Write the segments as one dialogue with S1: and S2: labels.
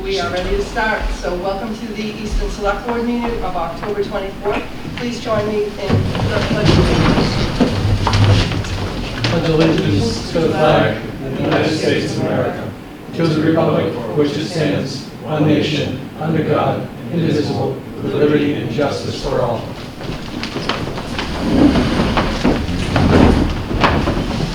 S1: We are ready to start. So welcome to the Easton Select Board meeting of October 24th. Please join me in the pledge of
S2: allegiance to the flag of the United States of America, to the republic for which it stands, one nation, under God, indivisible, with liberty and justice for all.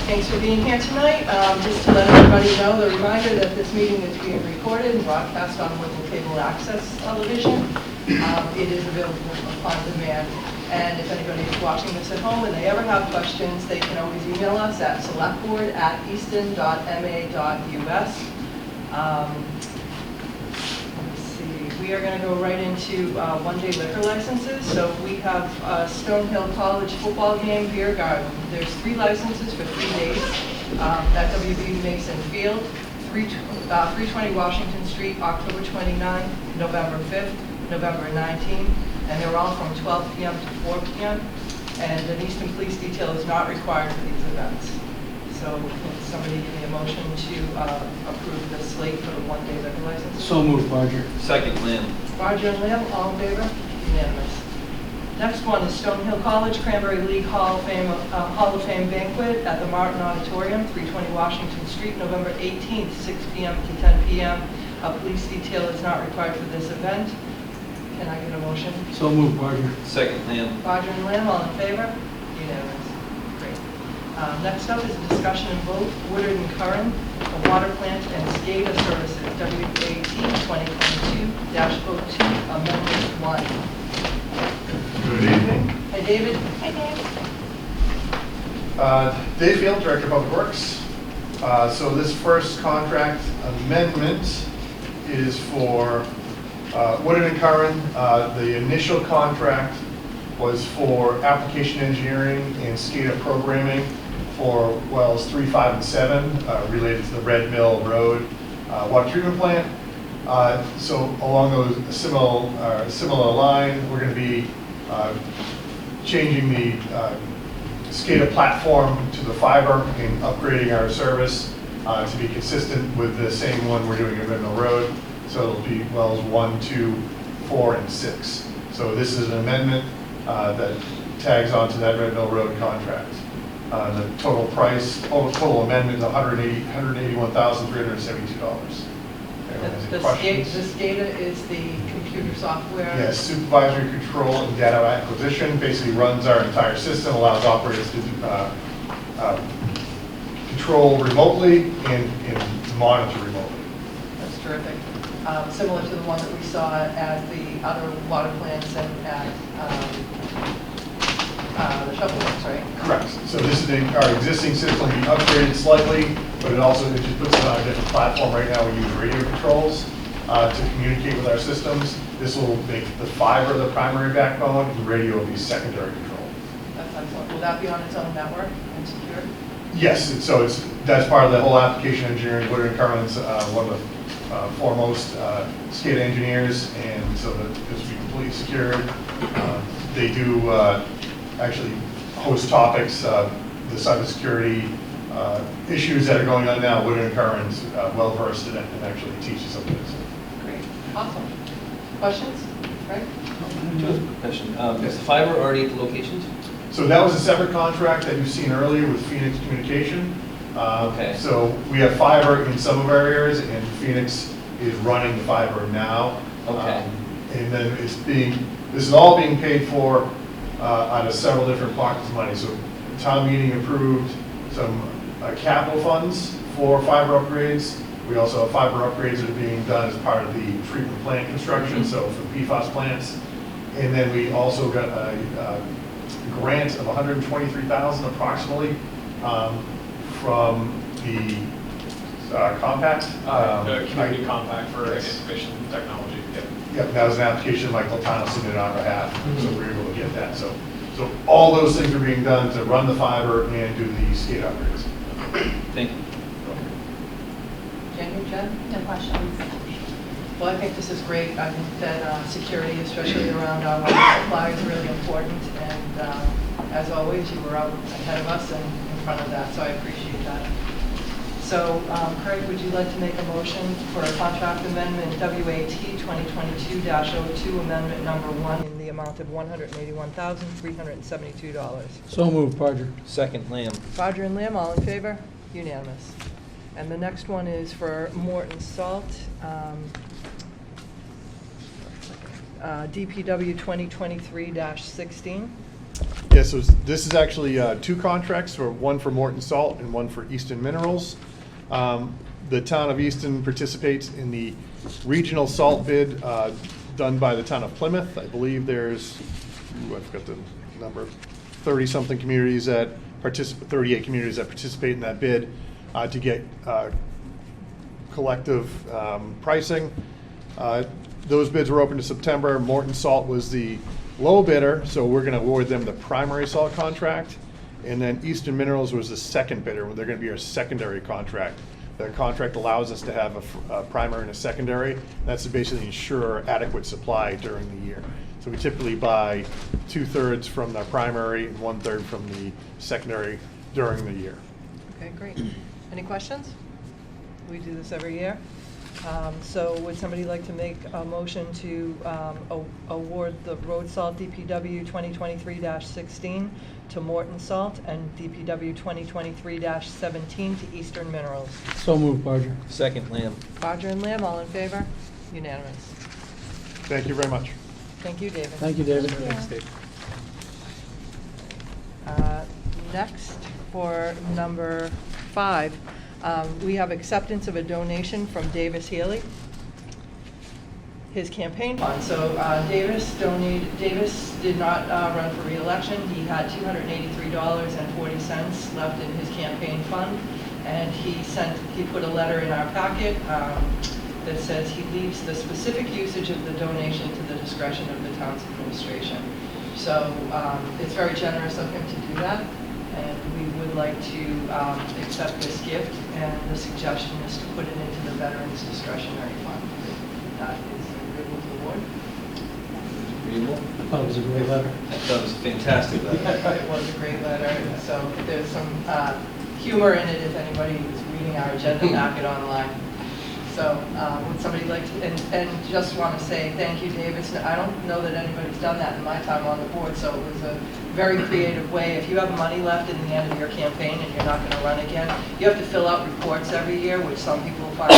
S1: Thanks for being here tonight. Just to let everybody know, the reminder that this meeting is being recorded and broadcast on local cable access television. It is available upon demand. And if anybody is watching this at home and they ever have questions, they can always email us at selectboard@easton.ma.us. We are going to go right into one-day liquor licenses. So we have Stonehill College football game, beer garden. There's 3 licenses for 3 days at WB Mason Field, 320 Washington Street, October 29th, November 5th, November 19th, and they're all from 12 p.m. to 4 p.m. And an Easton Police detail is not required for these events. So can somebody give me a motion to approve the slate for the one-day liquor license?
S2: So moved, Barger.
S3: Second, Lamb.
S1: Barger and Lamb, all in favor? Unanimous. Next one is Stonehill College Cranberry League Hall of Fame banquet at the Martin Auditorium, 320 Washington Street, November 18th, 6 p.m. to 10 p.m. A police detail is not required for this event. Can I get a motion?
S2: So moved, Barger.
S3: Second, Lamb.
S1: Barger and Lamb, all in favor? Unanimous. Great. Next up is a discussion and vote, Woodard and Curran, the water plant and SCADA services, WAT 2022-02, Amendment 1.
S4: Good evening.
S1: Hi, David.
S5: Hi, Dave.
S4: Dave Field, Director of Public Works. So this first contract amendment is for Woodard and Curran. The initial contract was for application engineering and SCADA programming for wells 3, 5, and 7 related to the Red Mill Road water treatment plant. So along those similar line, we're going to be changing the SCADA platform to the fiber and upgrading our service to be consistent with the same one we're doing at Red Mill Road. So it'll be wells 1, 2, 4, and 6. So this is an amendment that tags onto that Red Mill Road contract. The total price, total amendment is $181,372.
S1: The SCADA is the computer software.
S4: Yes, supervisory control and data acquisition basically runs our entire system, allows operators to control remotely and monitor remotely.
S1: That's terrific. Similar to the one that we saw at the other water plants and at the shuttle works, right?
S4: Correct. So this is our existing system. We upgraded slightly, but it just puts it on a different platform. Right now we use radio controls to communicate with our systems. This will make the fiber the primary backbone, and the radio will be secondary control.
S1: That's excellent. Will that be on its own network and secure?
S4: Yes, that's part of the whole application engineering. Woodard and Curran's one of the foremost SCADA engineers, and so that this will be completely secured. They do actually host topics, the cybersecurity issues that are going on now. Woodard and Curran's well versed in it and actually teaches some of this.
S1: Great. Awesome. Questions? Right?
S3: Just a quick question. Is the fiber already at the locations?
S4: So that was a separate contract that you've seen earlier with Phoenix Communication.
S3: Okay.
S4: So we have fiber in some of our areas, and Phoenix is running the fiber now.
S3: Okay.
S4: And then this is all being paid for out of several different pockets of money. So town meeting approved some capital funds for fiber upgrades. We also have fiber upgrades that are being done as part of the treatment plant construction, so for PFAS plants. And then we also got a grant of $123,000 approximately from the compact.
S6: The community compact for information technology.
S4: Yep, that was an application Mike Latano submitted on our behalf, so we were able to get that. So all those things are being done to run the fiber and do the SCADA upgrades.
S3: Thank you.
S1: Jen?
S5: No questions.
S1: Well, I think this is great. I think that security, especially around our water supply, is really important. And as always, you were out ahead of us and in front of that, so I appreciate that. So Craig, would you like to make a motion for a contract amendment WAT 2022-02 amendment number 1 in the amount of $181,372?
S2: So moved, Parker.
S3: Second, Lamb.
S1: Bodger and Lamb, all in favor? Unanimous. And the next one is for Morton Salt, DPW 2023-16.
S4: Yes, so this is actually two contracts, one for Morton Salt and one for Easton Minerals. The town of Easton participates in the regional salt bid done by the town of Plymouth. I believe there's, I forgot the number, 30-something communities that participate, 38 communities that participate in that bid to get collective pricing. Those bids were open to September. Morton Salt was the low bidder, so we're going to award them the primary salt contract. And then Easton Minerals was the second bidder. They're going to be our secondary contract. The contract allows us to have a primary and a secondary. That's to basically ensure adequate supply during the year. So we typically buy 2/3 from the primary and 1/3 from the secondary during the year.
S1: Okay, great. Any questions? We do this every year. So would somebody like to make a motion to award the road salt DPW 2023-16 to Morton Salt and DPW 2023-17 to Eastern Minerals?
S2: So moved, Parker.
S3: Second, Lamb.
S1: Bodger and Lamb, all in favor? Unanimous.
S4: Thank you very much.
S1: Thank you, David.
S2: Thank you, David.
S3: Thanks, Dave.
S1: Next, for number 5, we have acceptance of a donation from Davis Healy, his campaign fund. So Davis did not run for re-election. He had $283.40 left in his campaign fund, and he put a letter in our packet that says he leaves the specific usage of the donation to the discretion of the town's administration. So it's very generous of him to do that, and we would like to accept this gift, and the suggestion is to put it into the Veterans Discretionary Fund. That is agreeable to the board.
S3: Agreeable?
S2: I thought it was a great letter.
S3: I thought it was a fantastic letter.
S1: It was a great letter, so there's some humor in it if anybody is reading our agenda packet online. So would somebody like to, and just want to say thank you, Davis. I don't know that anybody's done that in my time on the board, so it was a very creative way. If you have money left in the end of your campaign and you're not going to run again, you have to fill out reports every year, which some people find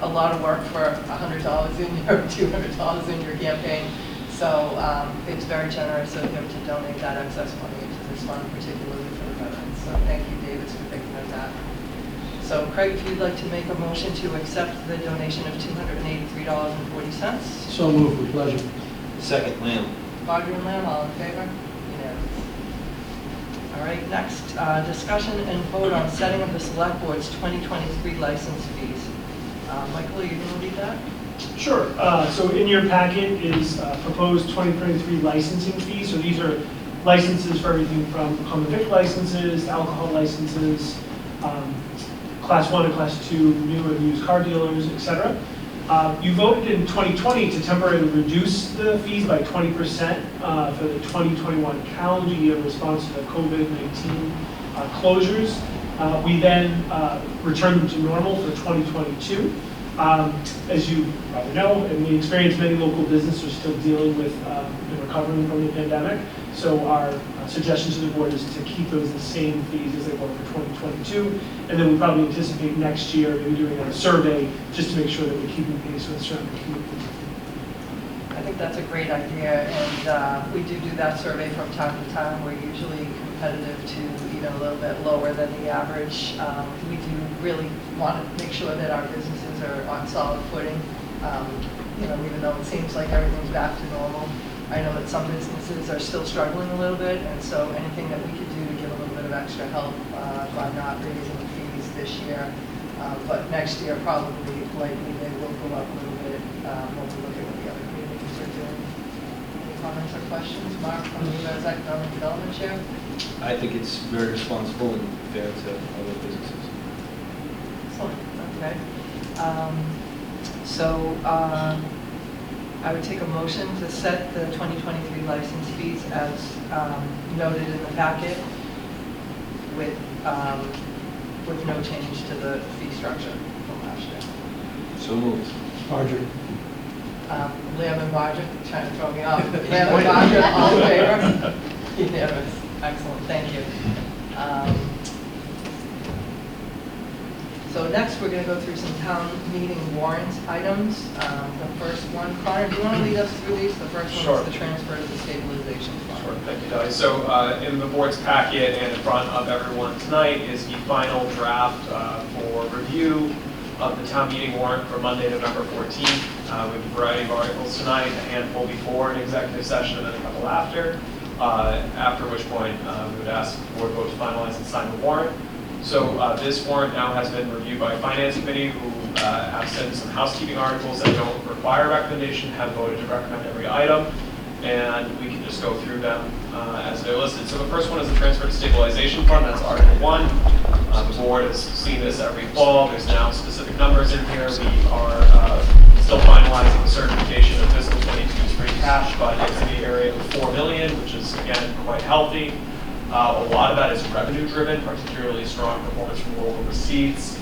S1: a lot of work for $100 in your $200 in your campaign. So it's very generous of him to donate that excess money into this fund, particularly for the veterans. So thank you, Davis, for thinking of that. So Craig, if you'd like to make a motion to accept the donation of $283.40.
S2: So moved with pleasure.
S3: Second, Lamb.
S1: Bodger and Lamb, all in favor? Unanimous. All right, next, discussion and vote on setting of the select board's 2023 license fees. Michael, are you going to read that?
S6: Sure. So in your packet is proposed 2023 licensing fees. So these are licenses for everything from common vic licenses, to alcohol licenses, Class 1 and Class 2 new and used car dealers, etc. You voted in 2020 to temporarily reduce the fees by 20% for the 2021 calendar year in response to the COVID-19 closures. We then returned them to normal for 2022. As you probably know, and we experience, many local businesses are still dealing with and recovering from the pandemic. So our suggestion to the board is to keep those the same fees as they were for 2022. And then we probably anticipate next year maybe doing a survey just to make sure that we're keeping pace with surrounding communities.
S1: I think that's a great idea, and we do that survey from time to time. We're usually competitive to even a little bit lower than the average. We do really want to make sure that our businesses are on solid footing, even though it seems like everything's back to normal. I know that some businesses are still struggling a little bit, and so anything that we could do to give a little bit of extra help by not raising the fees this year. But next year, probably, likely, they will go up a little bit when we look at what the other communities are doing. Any comments or questions? Mark, from you as Economic Development Chair?
S3: I think it's very responsible and fair to other businesses.
S1: Excellent, okay. I would take a motion to set the 2023 license fees as noted in the packet with with no change to the fee structure from last year.
S3: So moved.
S2: Marjorie.
S1: Lamb and Bodger, trying to throw me off. Lamb and Bodger, all in favor? Unanimous. Excellent, thank you. So next, we're going to go through some town meeting warrant items. The first one, Connor, do you want to lead us through these? The first one
S5: Sure.
S1: is the transfer to the stabilization fund.
S5: Sure, thank you, Dottie. So in the board's packet and in front of everyone tonight is the final draft for review of the town meeting warrant for Monday, November 14th. We have a variety of articles tonight, a handful before an executive session and then a couple after. After which point we would ask the board vote to finalize and sign the warrant. So this warrant now has been reviewed by Finance Committee, who absent some housekeeping articles that don't require recommendation, have voted to recommend every item, and we can just go through them as they're listed. So the first one is the transfer to stabilization fund. That's Article 1. The board has seen this every fall. There's now specific numbers in here. We are still finalizing the certification of fiscal 22's free cash, but it's in the area of $4 million, which is again quite healthy. A lot of that is revenue driven, particularly strong performance from local receipts,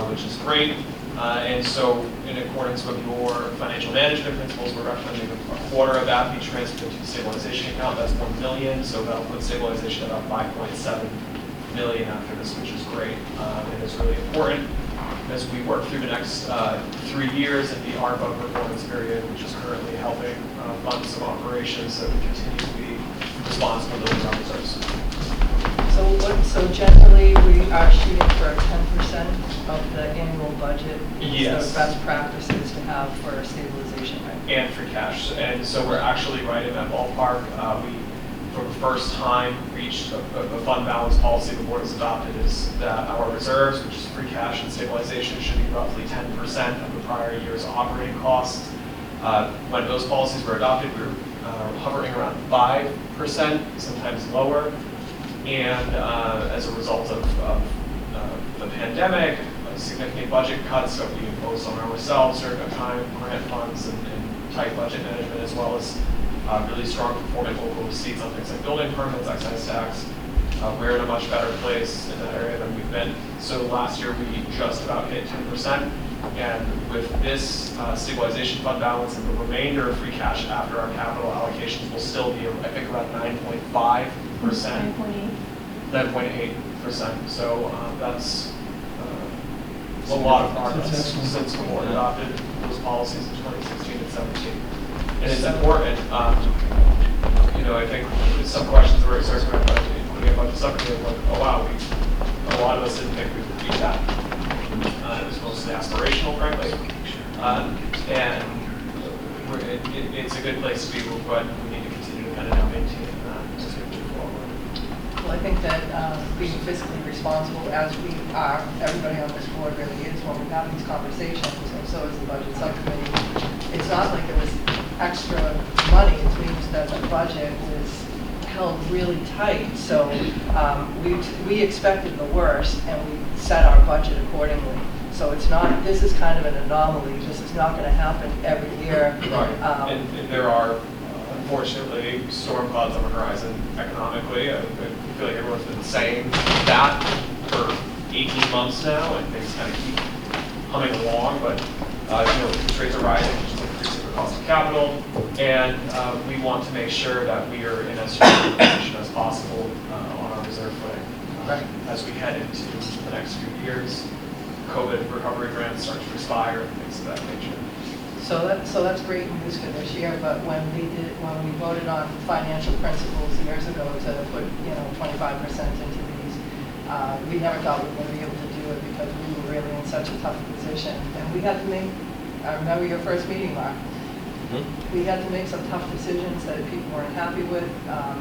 S5: which is great. And so in accordance with your financial management principles, we're recommending a quarter of that be transferred to the stabilization account. That's $1 million, so that'll put stabilization at about $5.7 million after this, which is great. And it's really important as we work through the next 3 years in the ARPA performance period, which is currently helping fund some operations that we continue to be responsible to those reserves.
S1: So generally, we are shooting for 10% of the annual budget.
S5: Yes.
S1: So best practices to have for stabilization, right?
S5: And free cash. And so we're actually right in that ballpark. We, for the first time, reached a fund balance policy the board has adopted is that our reserves, which is free cash and stabilization, should be roughly 10% of the prior year's operating costs. When those policies were adopted, we were hovering around 5%, sometimes lower. And as a result of the pandemic, significant budget cuts that we imposed on ourselves during a time, grant funds and tight budget management, as well as really strong performing local receipts on things like building permits, excise tax. We're in a much better place in that area than we've been. So last year we just about hit 10%. And with this stabilization fund balance and the remainder of free cash after our capital allocations will still be, I think, around 9.5%. 9.8%. So that's a lot of progress since the board adopted those policies in 2016 and 17. And it's important, I think some questions were circling about including a bunch of stuff, like, oh wow, a lot of us didn't think we would reach that. It was mostly aspirational, frankly. And it's a good place to be, but we need to continue to kind of now maintain that as we move forward.
S1: Well, I think that being fiscally responsible, as we are, everybody on this board really is when we have these conversations, and so is the budget subcommittee. It's not like there was extra money. It means that the budget was held really tight. So we expected the worst, and we set our budget accordingly. So it's not, this is kind of an anomaly. This is not going to happen every year.
S5: Right. And there are, unfortunately, storm clouds on the horizon economically. I feel like everyone's been saying that for 18 months now, and things kind of keep humming along. But interest rates are rising, which is increasing the cost of capital, and we want to make sure that we are in as strong a position as possible on our reserve footing as we head into the next few years. COVID recovery grants start to expire and things of that nature.
S1: So that's great news for this year. But when we voted on financial principles years ago to put 25% into these, we never thought we were going to be able to do it because we were really in such a tough position. And we had to make. I remember your first meeting, Mark. Mm-hmm. We had to make some tough decisions that people weren't happy with.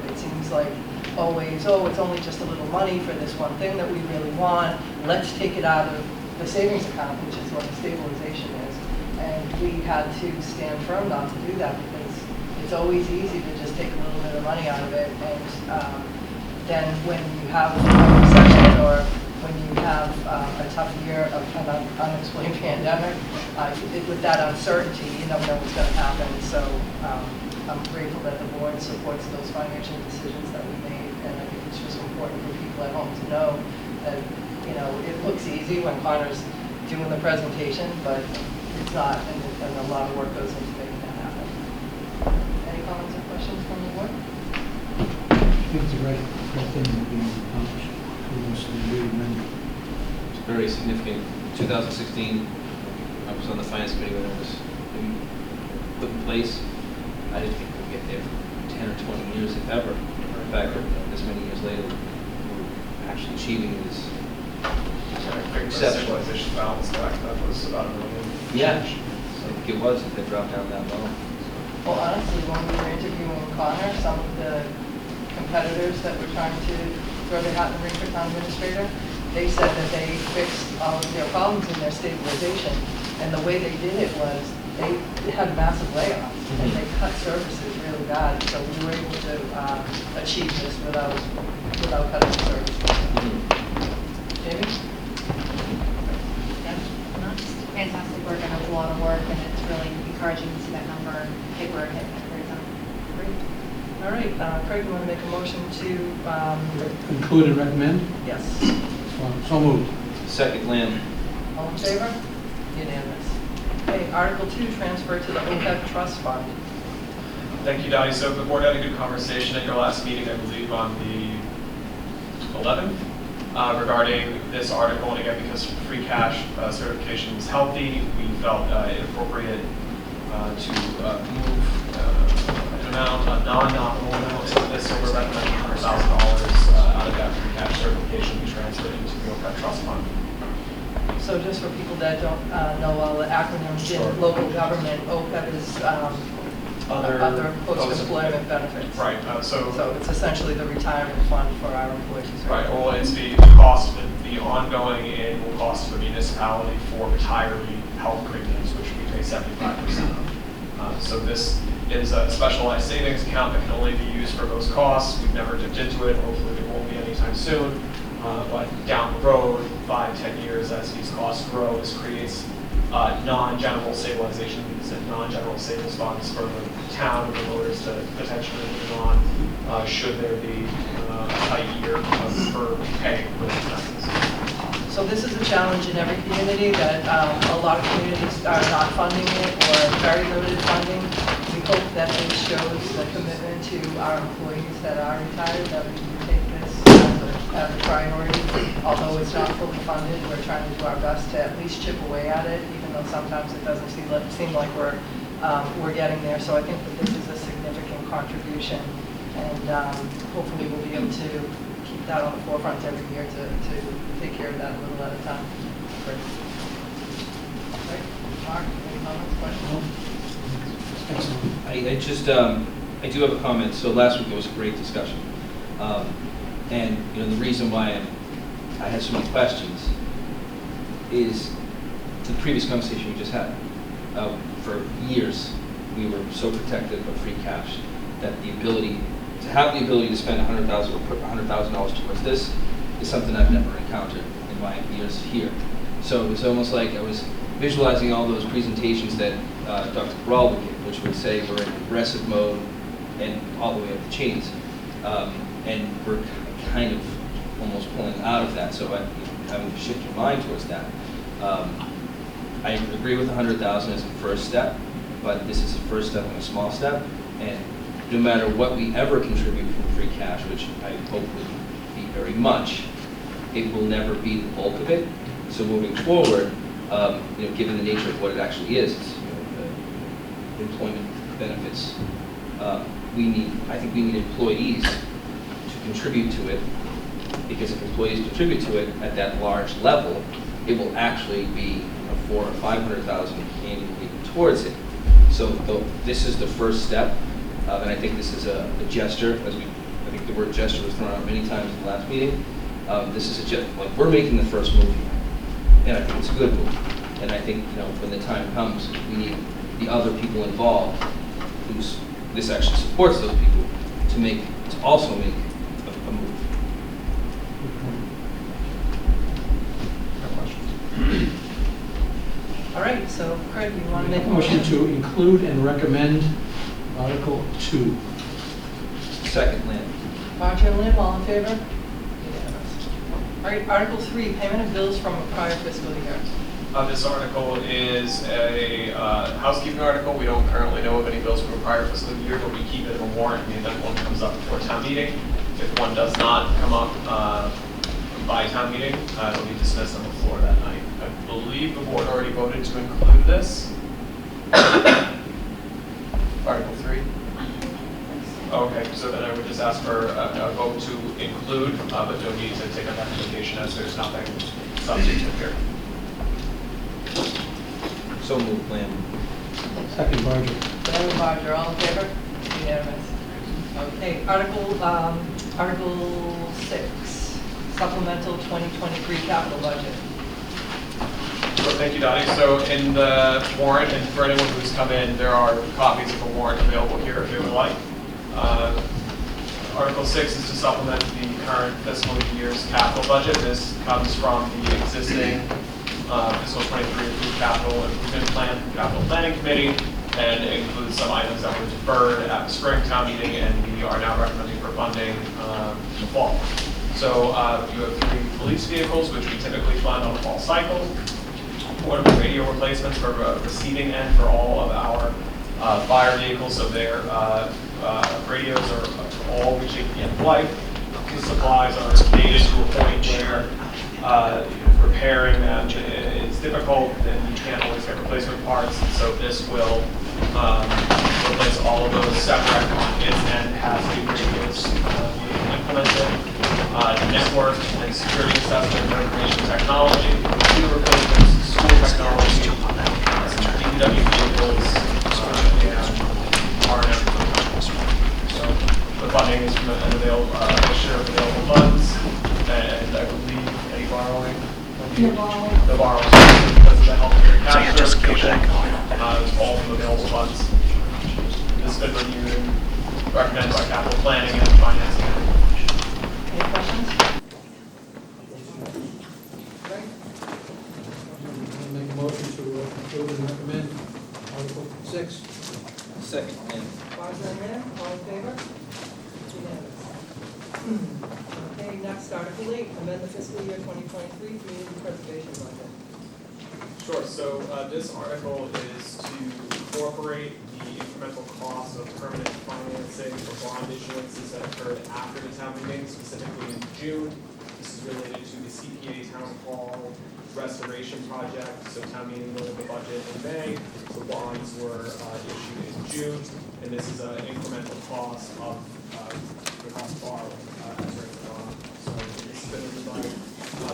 S1: It seems like always, it's only just a little money for this one thing that we really want. Let's take it out of the savings account, which is what the stabilization is. And we had to stand firm not to do that because it's always easy to just take a little bit of money out of it. And then when you have a recession or when you have a tough year of an unexplained pandemic, with that uncertainty, you never know what's going to happen. So I'm grateful that the board supports those financial decisions that we made. And I think it's just important for people at home to know that you know, it looks easy when Connor's doing the presentation, but it's not, and a lot of work goes into making that happen. Any comments or questions from the board?
S2: I think it's the right thing to be accomplished. Who wants to do it?
S3: It's very significant. 2016, I was on the finance committee when it was put in place. I didn't think we'd get there for 10 or 20 years, if ever. In fact, this many years later, we're actually achieving this.
S5: I think the stabilization balance back that was about $1 million.
S3: Yeah, I think it was, if they dropped down that low.
S1: Well, honestly, when we were interviewing Connor, some of the competitors that were trying to throw their hat in the ring for town administrator, they said that they fixed all of their problems in their stabilization. And the way they did it was they had massive layoffs and they cut services really bad. So we were able to achieve this without cutting services. Jamie?
S7: No, just fantastic work. I know it's a lot of work, and it's really encouraging to see that number and paper hit every time. Great.
S1: All right, Craig, you want to make a motion to,
S2: Include and recommend?
S1: yes.
S2: So moved.
S3: Second, Lamb.
S1: All in favor? Unanimous. Okay, Article 2, transfer to the OPEB trust fund.
S5: Thank you, Dottie. So the board had a good conversation at your last meeting, I believe, on the 11th, regarding this article. And again, because free cash certification is healthy, we felt it appropriate to move an amount, a non-nominal amount of this, so we're recommending $100,000 out of that free cash certification be transferred into the OPEB trust fund.
S1: So just for people that don't know all the acronyms
S5: Sure.
S1: in local government, OPEB is other post-employment benefits.
S5: Right.
S1: So it's essentially the retirement fund for our employees.
S5: Right, well, it's the cost, the ongoing annual cost of the municipality for retiree health premiums, which we pay 75% of. So this is a specialized savings account that can only be used for those costs. We've never dipped into it, hopefully there won't be anytime soon. But down the road, 5-10 years, as these costs grow, this creates non-general stabilizations and non-general savings funds for the town and the voters to potentially move on should there be a tight year for paying for expenses.
S1: So this is a challenge in every community that a lot of communities are not funding it or very limited funding. We hope that this shows the commitment to our employees that are retired, that we do take this as a priority. Although it's not fully funded, we're trying to do our best to at least chip away at it, even though sometimes it doesn't seem like we're getting there. So I think that this is a significant contribution, and hopefully we'll be able to keep that on the forefront every year to take care of that a little at a time. Great. Great. Mark, any comments, questions?
S2: Excellent.
S3: I do have a comment. So last week it was a great discussion. And you know, the reason why I had so many questions is the previous conversation we just had. For years, we were so protective of free cash that the ability to spend $100,000 or put $100,000 towards this is something I've never encountered in my years here. So it was almost like I was visualizing all those presentations that Dr. Brawl would give, which would say we're in aggressive mode and all the way up the chains. And we're kind of almost pulling out of that, so I'm having to shift your mind towards that. I agree with 100,000 as a first step, but this is a first step and a small step, and no matter what we ever contribute from free cash, which I hope would be very much, it will never be the bulk of it. So moving forward, you know, given the nature of what it actually is, it's, you know, the employment benefits. I think we need employees to contribute to it, because if employees contribute to it at that large level, it will actually be $400,000 or $500,000 annually towards it. So this is the first step, and I think this is a gesture. I think the word gesture was thrown out many times in the last meeting. This is a gesture, like we're making the first move here, and I think it's a good move. And I think, you know, when the time comes, we need the other people involved, this actually supports those people, to also make a move.
S1: All right, so Craig, you want to make a
S2: Motion to include and recommend Article 2.
S3: Second, Lynn.
S1: Marcia and Lynn, all in favor? Unanimous. All right, Article 3, payment of bills from a prior fiscal year.
S5: This article is a housekeeping article. We don't currently know of any bills from a prior fiscal year, but we keep it in a warrant in the event one comes up before town meeting. If one does not come up by town meeting, it'll be dismissed on the floor that night. I believe the board already voted to include this. Article 3. Okay, so then I would just ask for a vote to include, but no need to take a recommendation as there's nothing substantive here.
S3: So moved, Lamb.
S2: Second, Barger.
S1: Lamb and Barger, all in favor? Unanimous. Okay, Article 6, supplemental 2023 capital budget.
S5: So thank you, Dottie. So in the warrant, and for anyone who's come in, there are copies of the warrant available here if they would like. Article 6 is to supplement the current fiscal year's capital budget. This comes from the existing fiscal 23 approved capital improvement plan from Capital Planning Committee, and it includes some items that were deferred at the spring town meeting, and we are now recommending for funding in the fall. So you have 3 police vehicles, which we typically fund on the fall cycle. Portable radio replacements for receiving end for all of our fire vehicles, so their radios are all reaching the end of life. The supplies are dated to a point where repairing them is difficult, and you can't always get replacement parts. So this will replace all of those separate on its end, has new radios being implemented, network and security assessment for information technology, computer replacements, school technology, DPW vehicles, and R&M. So the funding is from an available, a share of available funds, and I believe any borrowing. The borrowing because of the healthcare cash certification, all from available funds. This has been reviewed and recommended by capital planning and finance committee.
S1: Any questions?
S2: Make a motion to include and recommend Article 6.
S3: Second, Lamb.
S1: Barger and Lamb, all in favor? Unanimous. Okay, next, Article 8, amend the fiscal year 2023 community preservation budget.
S5: Sure, so this article is to incorporate the incremental costs of permanent financing for bond issuances that occurred after the town meeting, specifically in June. This is related to the CPA Town Hall restoration project. So town meeting voted the budget in May, the bonds were issued in June, and this is an incremental cost of the cost of borrowing as rates are on. So it's been reviewed by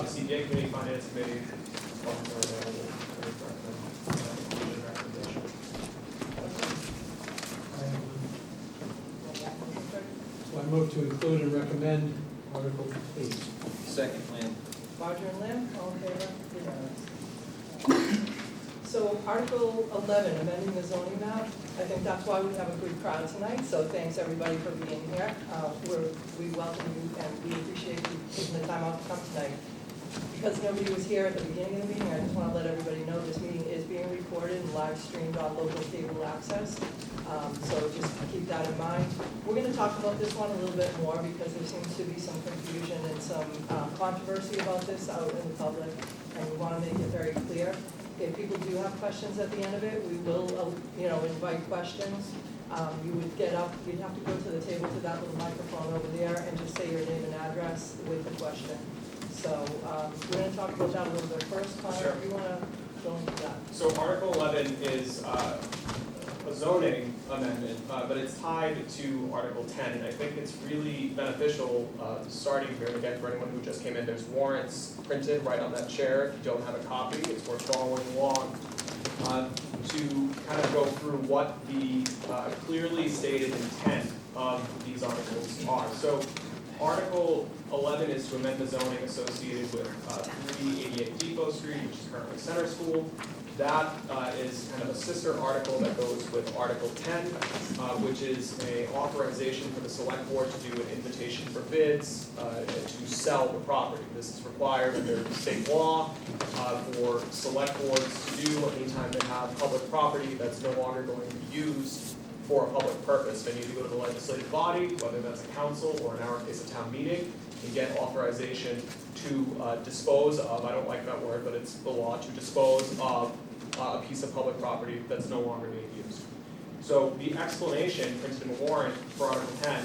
S5: the CPA committee, finance committee, funds are available.
S2: So I move to include and recommend Article 8.
S3: Second, Lamb.
S1: Barger and Lamb, all in favor? Unanimous. So Article 11, amending the zoning map. I think that's why we have a good crowd tonight, so thanks everybody for being here. We welcome you and we appreciate you taking the time out to come tonight. Because nobody was here at the beginning of the meeting, I just want to let everybody know this meeting is being recorded and live streamed on local cable access. So just keep that in mind. We're going to talk about this one a little bit more because there seems to be some confusion and some controversy about this out in the public, and we want to make it very clear. If people do have questions at the end of it, we will, invite questions. You would get up, you'd have to go to the table to that little microphone over there and just say your name and address with the question. So we're going to talk about that a little bit first. Connor,
S5: Sure.
S1: if you want to go into that.
S5: So Article 11 is a zoning amendment, but it's tied to Article 10, and I think it's really beneficial, starting here, and again, for anyone who just came in, there's warrants printed right on that chair. If you don't have a copy, it's worth following along, to kind of go through what the clearly stated intent of these articles are. So Article 11 is to amend the zoning associated with 388 Depot Street, which is currently Center School. That is kind of a sister article that goes with Article 10, which is an authorization for the select board to do an invitation for bids to sell the property. This is required under state law for select boards to do anytime they have public property that's no longer going to be used for a public purpose. They need to go to the legislative body, whether that's a council or in our case a town meeting, and get authorization to dispose of, I don't like that word, but it's the law, to dispose of a piece of public property that's no longer being used. So the explanation printed in the warrant for Article 10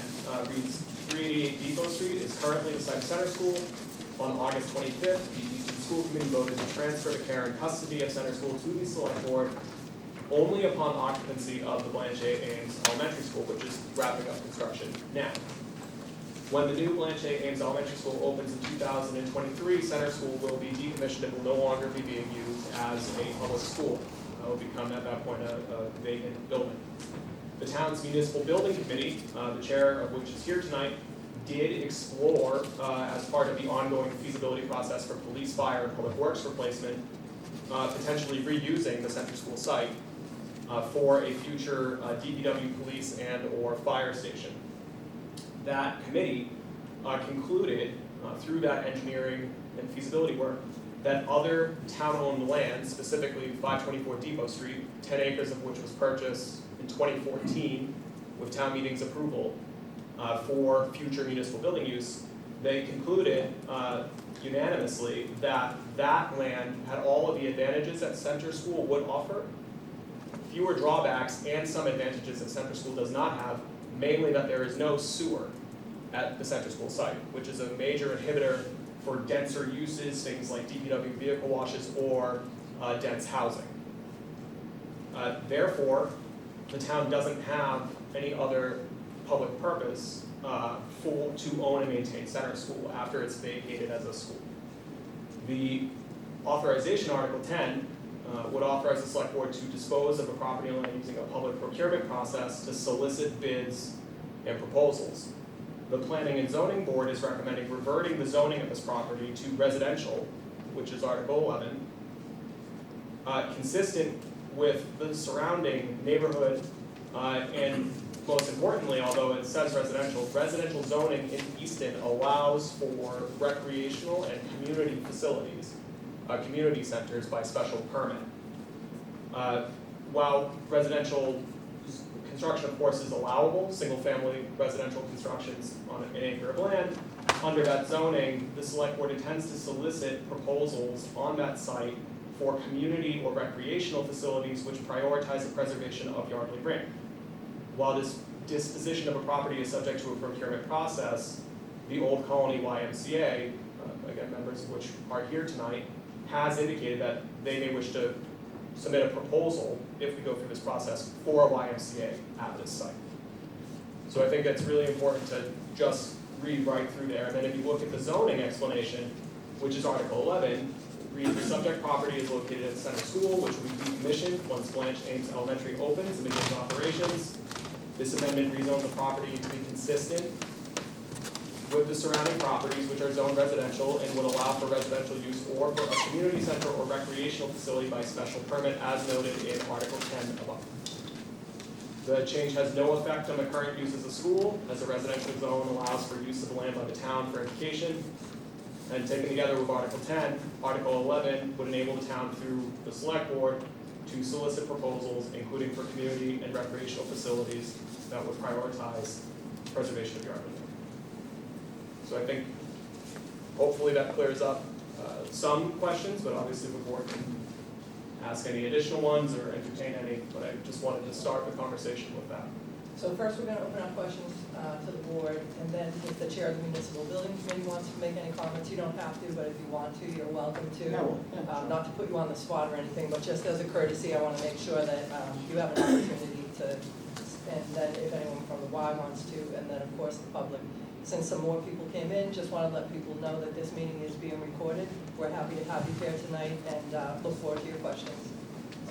S5: reads, 388 Depot Street is currently the site of Center School. On August 25th, the Easton School Committee voted to transfer the care and custody of Center School to the Select Board only upon occupancy of the Blanche A. Ames Elementary School, which is wrapping up construction now. When the new Blanche A. Ames Elementary School opens in 2023, Center School will be decommissioned and will no longer be being used as a public school. It will become at that point a vacant building. The town's municipal building committee, the chair of which is here tonight, did explore, as part of the ongoing feasibility process for police, fire, and public works replacement, potentially reusing the Center School site for a future DPW police and/or fire station. That committee concluded, through that engineering and feasibility work, that other town-owned land, specifically 524 Depot Street, 10 acres of which was purchased in 2014 with town meeting's approval for future municipal building use, they concluded unanimously that that land had all of the advantages that Center School would offer, fewer drawbacks, and some advantages that Center School does not have, mainly that there is no sewer at the Center School site, which is a major inhibitor for denser uses, things like DPW vehicle washes or dense housing. Therefore, the town doesn't have any other public purpose to own and maintain Center School after it's vacated as a school. The authorization, Article 10, would authorize the Select Board to dispose of a property line using a public procurement process to solicit bids and proposals. The Planning and Zoning Board is recommending reverting the zoning of this property to residential, which is Article 11, consistent with the surrounding neighborhood, and most importantly, although it says residential zoning in Easton allows for recreational and community facilities, community centers by special permit. While residential construction, of course, is allowable, single-family residential constructions on an acre of land, under that zoning, the Select Board intends to solicit proposals on that site for community or recreational facilities which prioritize the preservation of Yardley Ring. While this disposition of a property is subject to a procurement process, the Old Colony YMCA, again, members of which are here tonight, has indicated that they may wish to submit a proposal, if we go through this process, for a YMCA at this site. So I think that's really important to just read right through there. And then if you look at the zoning explanation, which is Article 11, read the subject property is located at Center School, which will be decommissioned once Blanche Ames Elementary opens and begins operations. This amendment rezones the property to be consistent with the surrounding properties, which are zoned residential, and would allow for residential use or for a community center or recreational facility by special permit as noted in Article 10 above. The change has no effect on the current use as a school, as the residential zone allows for use of the land by the town for education. And taken together with Article 10, Article 11 would enable the town through the Select Board to solicit proposals, including for community and recreational facilities that would prioritize preservation of Yardley. So I think hopefully that clears up some questions, but obviously the board can ask any additional ones or entertain any, but I just wanted to start the conversation with that.
S1: So first, we're going to open up questions to the board, and then if the chair of the municipal building committee wants to make any comments, you don't have to, but if you want to, you're welcome to. Not to put you on the spot or anything, but just as a courtesy, I want to make sure that you have an opportunity to, and then if anyone from the Y wants to, and then of course the public. Since some more people came in, just want to let people know that this meeting is being recorded. We're happy to have you here tonight and look forward to your questions.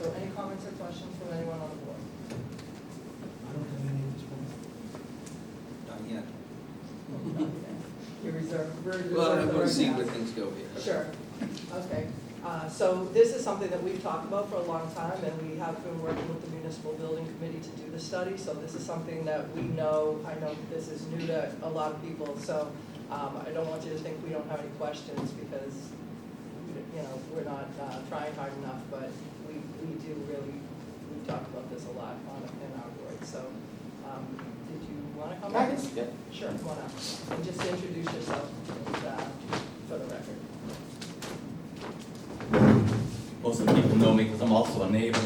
S1: So any comments or questions from anyone on the board?
S2: I don't have any at this point.
S3: Not yet.
S1: You're reserved.
S3: Well, I want to see where things go here.
S1: Sure. Okay. So this is something that we've talked about for a long time, and we have been working with the municipal building committee to do the study. So this is something that we know. I know this is new to a lot of people. So I don't want you to think we don't have any questions because we're not trying hard enough. But we do really. We've talked about this a lot in our board. so did you want to come
S8: I
S1: up?
S8: can skip.
S1: Sure, come on up. And just introduce yourself for the record.
S8: Most of the people know me because I'm also a neighbor.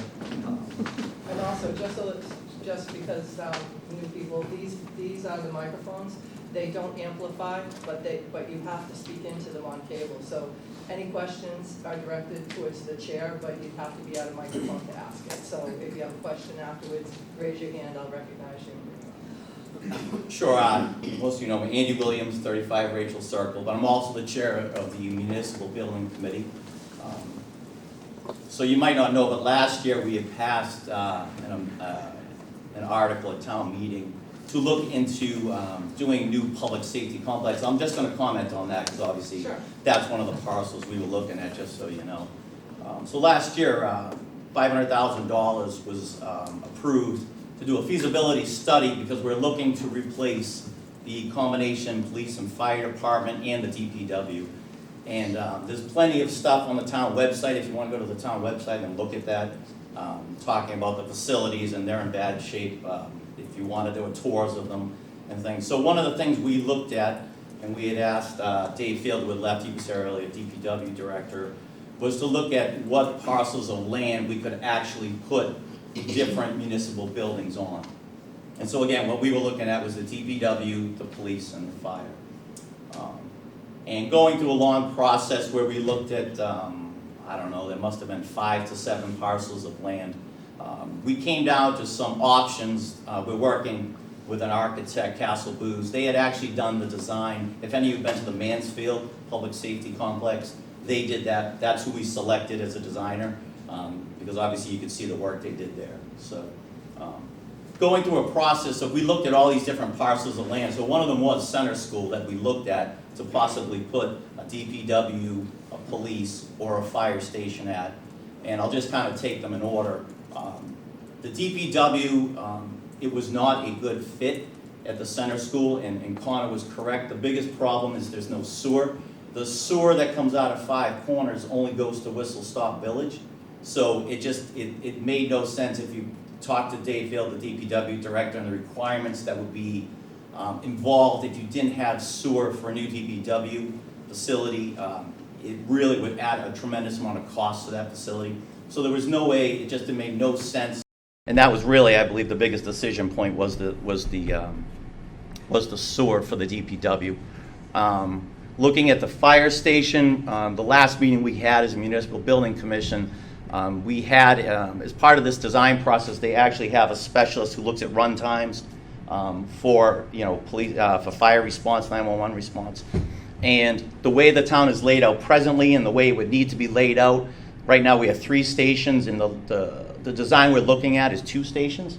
S1: And also, just because new people, these are the microphones. They don't amplify, but you have to speak into them on cable. So any questions are directed towards the chair, but you have to be at a microphone to ask it. So if you have a question afterwards, raise your hand, I'll recognize you.
S8: Sure, most of you know me, Andy Williams, 35 Rachel Circle, but I'm also the chair of the Municipal Building Committee. So you might not know, but last year we had passed an article at town meeting to look into doing new public safety complex. I'm just going to comment on that because obviously
S1: Sure.
S8: That's one of the parcels we were looking at, just so you know. So last year, $500,000 was approved to do a feasibility study because we're looking to replace the combination police and fire department and the DPW. And there's plenty of stuff on the town website if you want to go to the town website and look at that, talking about the facilities, and they're in bad shape. If you want to do tours of them and things. So one of the things we looked at, and we had asked Dave Field, who had left, he was there earlier, DPW director, was to look at what parcels of land we could actually put different municipal buildings on. And so again, what we were looking at was the DPW, the police, and the fire. And going through a long process where we looked at, I don't know, there must have been 5 to 7 parcels of land. We came down to some options. We're working with an architect, Castle Booz. They had actually done the design. If any of you have been to the Mansfield Public Safety Complex, they did that. That's who we selected as a designer, because obviously you could see the work they did there. So going through a process of, we looked at all these different parcels of land. So one of them was Center School that we looked at to possibly put a DPW, a police, or a fire station at. And I'll just kind of take them in order. The DPW, it was not a good fit at the Center School, and Connor was correct. The biggest problem is there's no sewer. The sewer that comes out of Five Corners only goes to Whistle Stop Village. So it made no sense if you talk to Dave Field, the DPW director, and the requirements that would be involved if you didn't have sewer for a new DPW facility. It really would add a tremendous amount of cost to that facility. So there was no way, it made no sense. And that was really, I believe, the biggest decision point was the sewer for the DPW. Looking at the fire station, the last meeting we had as a municipal building commission, we had, as part of this design process, they actually have a specialist who looks at run times for police, for fire response, 911 response. And the way the town is laid out presently and the way it would need to be laid out, right now we have 3 stations, and the design we're looking at is 2 stations.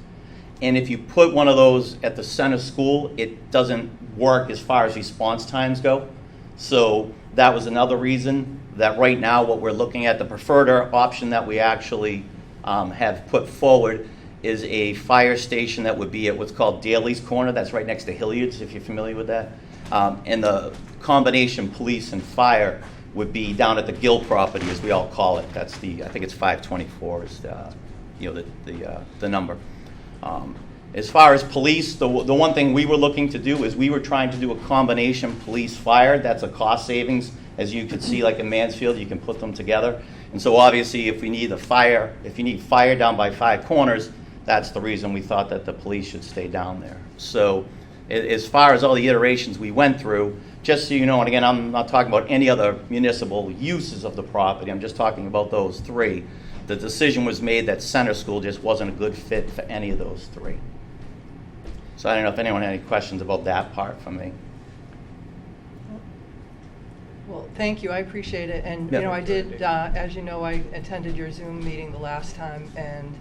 S8: And if you put one of those at the Center School, it doesn't work as far as response times go. So that was another reason that right now what we're looking at, the preferred option that we actually have put forward is a fire station that would be at what's called Daly's Corner. That's right next to Hilliard's, if you're familiar with that. And the combination police and fire would be down at the Gill property, as we all call it. That's I think it's 524 is the number. As far as police, the one thing we were looking to do is we were trying to do a combination police-fire. That's a cost savings. As you could see, like in Mansfield, you can put them together. And so obviously, if you need fire down by Five Corners, that's the reason we thought that the police should stay down there. So as far as all the iterations we went through, just so you know, and again, I'm not talking about any other municipal uses of the property, I'm just talking about those 3. The decision was made that Center School just wasn't a good fit for any of those 3. So I don't know if anyone had any questions about that part from me.
S1: Well, thank you, I appreciate it. And,
S8: Yeah.
S1: I did, as you know, I attended your Zoom meeting the last time, and,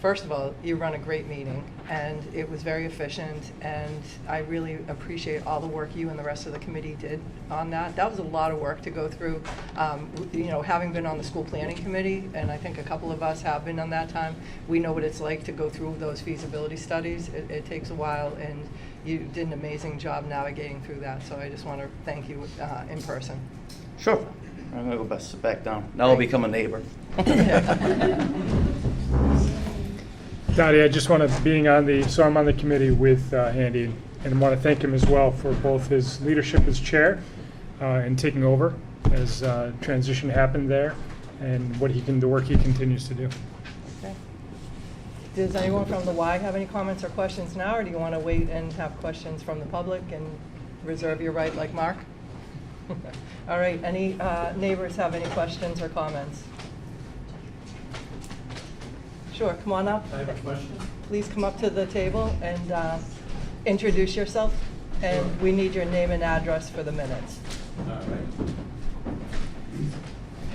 S1: first of all, you run a great meeting, and it was very efficient, and I really appreciate all the work you and the rest of the committee did on that. That was a lot of work to go through, having been on the school planning committee, and I think a couple of us have been on that time, we know what it's like to go through those feasibility studies. It takes a while, and you did an amazing job navigating through that, so I just want to thank you in person.
S8: Sure. I'm going to go sit back down. Now I'll become a neighbor.
S9: Dottie, I just want to, I'm on the committee with Andy, and want to thank him as well for both his leadership as chair and taking over as transition happened there, and the work he continues to do.
S1: Okay. Does anyone from the Y have any comments or questions now, or do you want to wait and have questions from the public and reserve your right like Mark? All right, any neighbors have any questions or comments? Sure, come on up.
S2: I have a question.
S1: Please come up to the table and introduce yourself. And we need your name and address for the minutes.
S2: All right.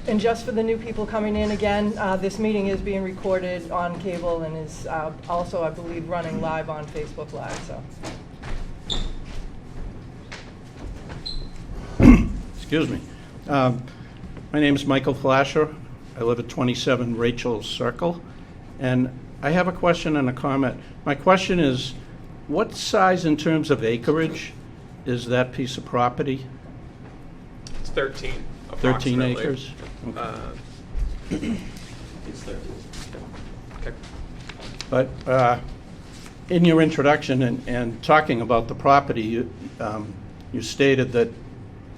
S1: And just for the new people coming in again, this meeting is being recorded on cable and is also, I believe, running live on Facebook Live. So,
S10: Excuse me. My name is Michael Flasher. I live at 27 Rachel Circle. And I have a question and a comment. My question is, what size in terms of acreage is that piece of property?
S5: It's 13,
S10: 13
S5: approximately.
S10: acres?
S8: It's 13.
S5: Okay.
S10: But in your introduction and talking about the property, you stated that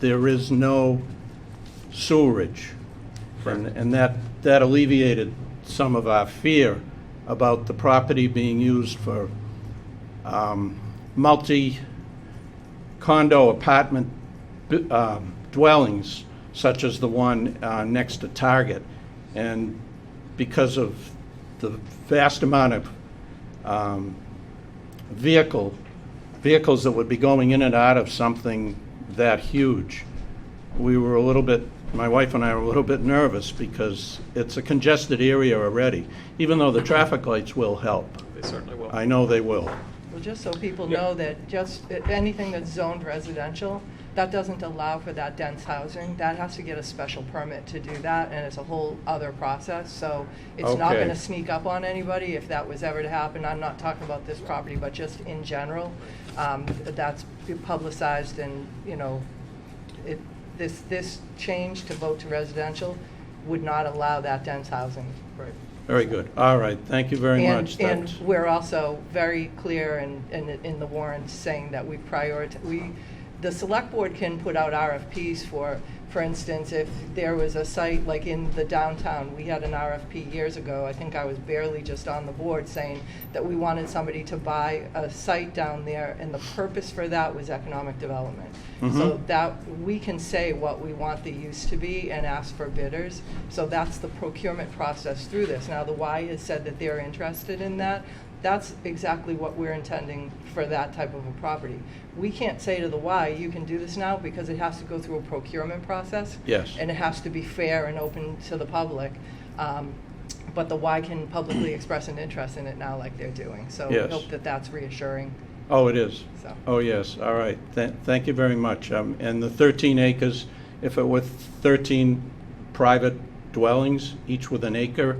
S10: there is no sewerage. And that alleviated some of our fear about the property being used for multi-condo apartment dwellings, such as the one next to Target. And because of the vast amount of vehicles that would be going in and out of something that huge, my wife and I were a little bit nervous because it's a congested area already, even though the traffic lights will help.
S5: They certainly will.
S10: I know they will.
S1: well, just so people know that just anything that's zoned residential, that doesn't allow for that dense housing. That has to get a special permit to do that, and it's a whole other process. So it's not
S10: Okay.
S1: going to sneak up on anybody if that was ever to happen. I'm not talking about this property, but just in general, that's publicized, and this change to vote to residential would not allow that dense housing.
S5: Right.
S10: Very good. All right, thank you very much.
S1: And
S10: That's-
S1: we're also very clear in the warrant saying that we prioritize, the select board can put out RFPs for instance, if there was a site like in the downtown, we had an RFP years ago, I think I was barely just on the board, saying that we wanted somebody to buy a site down there, and the purpose for that was economic development. So that we can say what we want the use to be and ask for bidders. So that's the procurement process through this. Now, the Y has said that they're interested in that. That's exactly what we're intending for that type of a property. We can't say to the Y, you can do this now, because it has to go through a procurement process.
S10: Yes.
S1: And it has to be fair and open to the public. But the Y can publicly express an interest in it now like they're doing. So we
S10: Yes.
S1: hope that that's reassuring.
S10: Oh, it is?
S1: So.
S10: Oh, yes, all right. Thank you very much. And the 13 acres, if it were 13 private dwellings, each with an acre,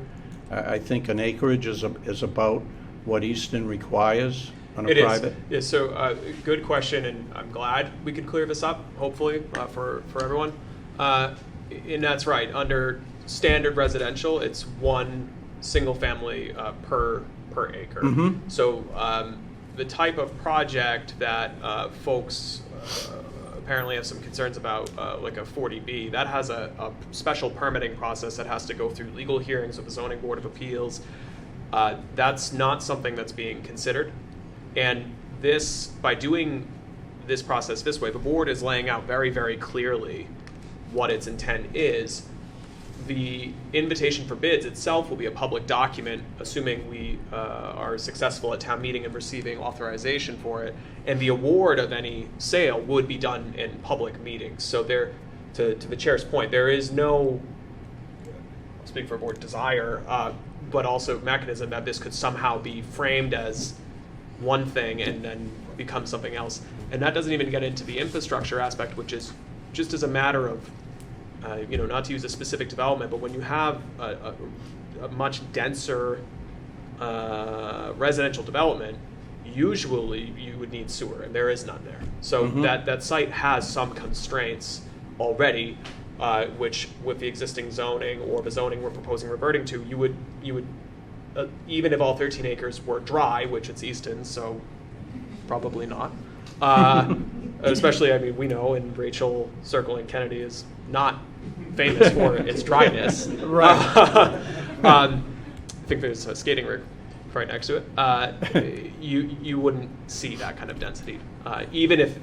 S10: I think an acreage is about what Easton requires on a
S5: It is.
S10: private.
S5: Yeah, so good question, and I'm glad we could clear this up, hopefully, for everyone. And that's right. Under standard residential, it's one single family per acre.
S10: Mhm.
S5: So the type of project that folks apparently have some concerns about, like a 40B, that has a special permitting process that has to go through legal hearings with the Zoning Board of Appeals. That's not something that's being considered. And this, by doing this process this way, the board is laying out very, very clearly what its intent is. The invitation for bids itself will be a public document, assuming we are successful at town meeting and receiving authorization for it. And the award of any sale would be done in public meetings. So there, to the chair's point, there is no, I'll speak for board desire, but also mechanism that this could somehow be framed as one thing and then become something else. And that doesn't even get into the infrastructure aspect, which is just as a matter of, not to use a specific development, but when you have a much denser residential development, usually you would need sewer, and there is none there. So that site has some constraints already, which with the existing zoning or the zoning we're proposing reverting to, you would even if all 13 acres were dry, which it's Easton, so probably not. Especially, I mean, we know, and Rachel Circle in Kennedy is not famous for its dryness.
S10: Right.
S5: I think there's a skating rink right next to it. You wouldn't see that kind of density, even if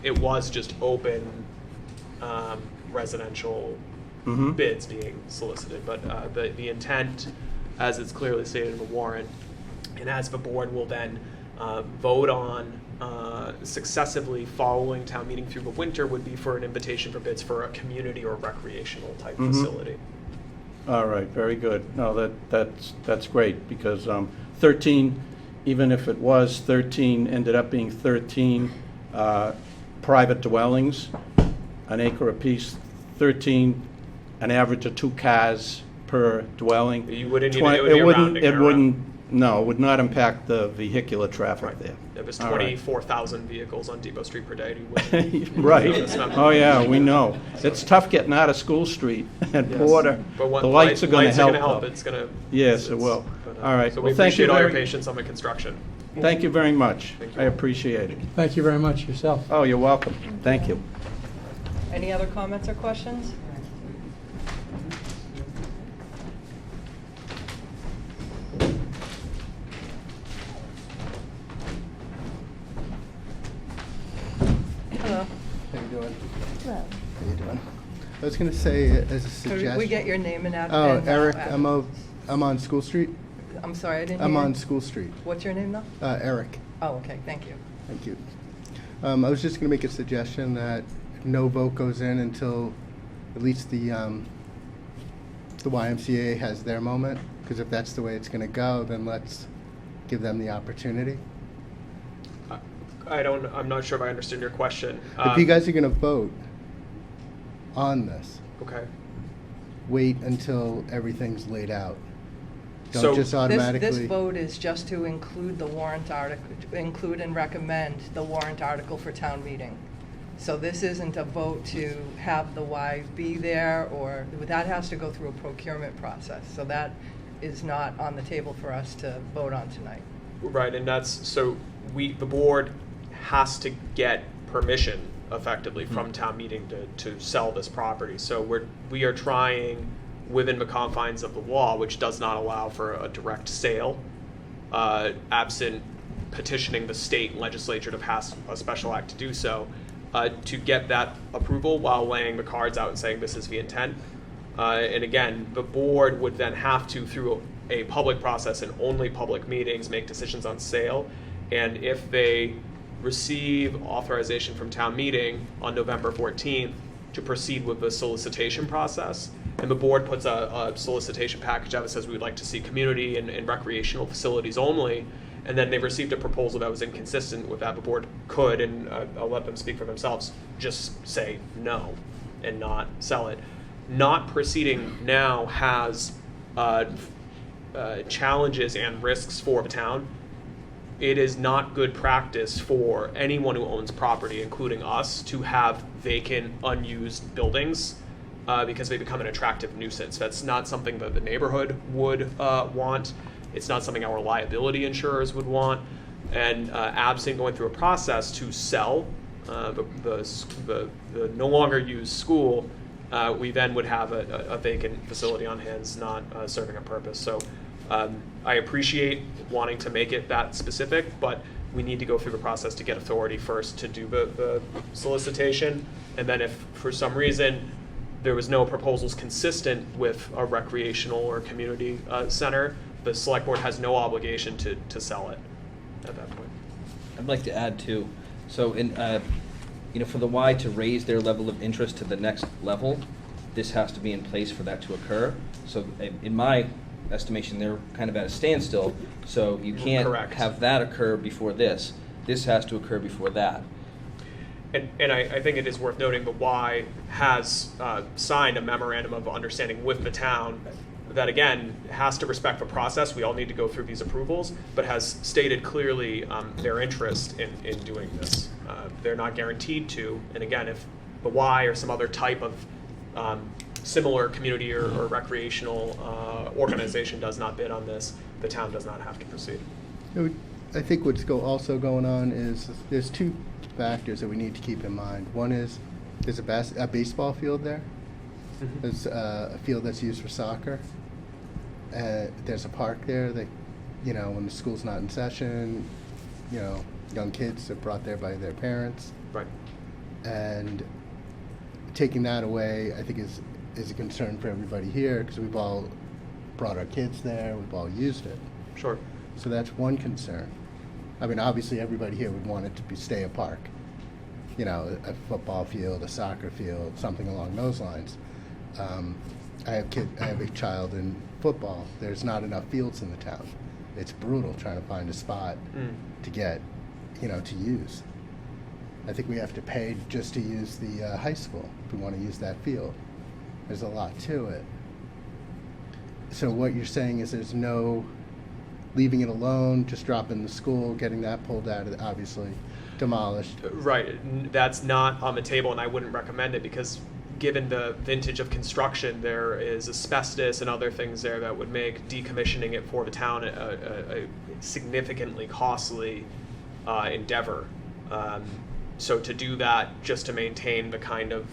S5: it was just open residential bids being solicited. But the intent, as it's clearly stated in the warrant, and as the board will then vote on successively following town meeting through the winter, would be for an invitation for bids for a community or recreational type facility.
S10: All right, very good. No, that's great, because 13, even if it was 13, ended up being 13 private dwellings, an acre apiece, 13, an average of 2 cars per dwelling.
S5: You wouldn't even, it would be a rounding
S10: It
S5: error.
S10: wouldn't, no, it would not impact the vehicular traffic there.
S5: If it's
S10: All right.
S5: 24,000 vehicles on Depot Street per day, you wouldn't.
S10: Right.
S5: This number.
S10: Oh, yeah, we know. It's tough getting out of School Street and
S5: Yes.
S10: Porter.
S5: But
S10: The lights are going to help. though.
S5: It's going to.
S10: Yes, it will. All right.
S5: So
S10: Well,
S5: we
S10: thank you
S5: appreciate all your
S10: very-
S5: patience on the construction.
S10: Thank you very much.
S5: Thank you.
S10: I appreciate it.
S2: Thank you very much yourself.
S10: Oh, you're welcome. Thank you.
S1: Any other comments or questions? Hello.
S11: How you doing? Hello. How you doing? I was gonna say as a
S1: Could
S11: suggestion.
S1: we get your name and address?
S11: Oh, Eric, I'm on School Street.
S1: I'm sorry, I didn't hear.
S11: I'm
S1: you.
S11: on School Street.
S1: What's your name though?
S11: Eric,
S1: Oh, okay, thank you.
S11: thank you. I was just gonna make a suggestion that no vote goes in until at least the YMCA has their moment, because if that's the way it's gonna go, then let's give them the opportunity.
S5: I'm not sure if I understood your question.
S11: If you guys are gonna vote on this,
S5: Okay.
S11: wait until everything's laid out.
S5: So-
S11: Don't just automatically.
S1: This vote is just to include the warrant article, include and recommend the warrant article for town meeting. So this isn't a vote to have the Y be there, or, that has to go through a procurement process. So that is not on the table for us to vote on tonight.
S5: Right, and that's, so the board has to get permission effectively from town meeting to sell this property. So we are trying, within the confines of the law, which does not allow for a direct sale, absent petitioning the state legislature to pass a special act to do so, to get that approval while laying the cards out and saying this is the intent. And again, the board would then have to, through a public process and only public meetings, make decisions on sale. And if they receive authorization from town meeting on November 14th to proceed with the solicitation process, and the board puts a solicitation package out that says we would like to see community and recreational facilities only, and then they've received a proposal that was inconsistent with that, the board could, and I'll let them speak for themselves, just say no and not sell it. Not proceeding now has challenges and risks for the town. It is not good practice for anyone who owns property, including us, to have vacant, unused buildings because they become an attractive nuisance. That's not something that the neighborhood would want. It's not something our liability insurers would want. And absent going through a process to sell the no longer used school, we then would have a vacant facility on hands not serving a purpose. So I appreciate wanting to make it that specific, but we need to go through the process to get authority first to do the solicitation. And then if for some reason there was no proposals consistent with a recreational or community center, the select board has no obligation to sell it at that point.
S3: I'd like to add too, so for the Y to raise their level of interest to the next level, this has to be in place for that to occur. So in my estimation, they're kind of at a standstill, so you can't
S5: Correct.
S3: have that occur before this. This has to occur before that.
S5: And I think it is worth noting the Y has signed a memorandum of understanding with the town that, again, has to respect the process. We all need to go through these approvals, but has stated clearly their interest in doing this. They're not guaranteed to, and again, if the Y or some other type of similar community or recreational organization does not bid on this, the town does not have to proceed.
S11: I think what's also going on is there's two factors that we need to keep in mind. One is there's a baseball field there.
S5: Mhm.
S11: There's a field that's used for soccer. There's a park there that, when the school's not in session, young kids are brought there by their parents.
S5: Right.
S11: And taking that away, I think, is a concern for everybody here, because we've all brought our kids there, we've all used it.
S5: Sure.
S11: So that's one concern. I mean, obviously, everybody here would want it to stay a park. A football field, a soccer field, something along those lines. I have a child in football. There's not enough fields in the town. It's brutal trying to find a spot to get, to use. I think we have to pay just to use the high school if we want to use that field. There's a lot to it. So what you're saying is there's no leaving it alone, just dropping the school, getting that pulled out of obviously demolished.
S5: Right. That's not on the table, and I wouldn't recommend it because given the vintage of construction, there is asbestos and other things there that would make decommissioning it for the town a significantly costly endeavor. So to do that just to maintain the kind of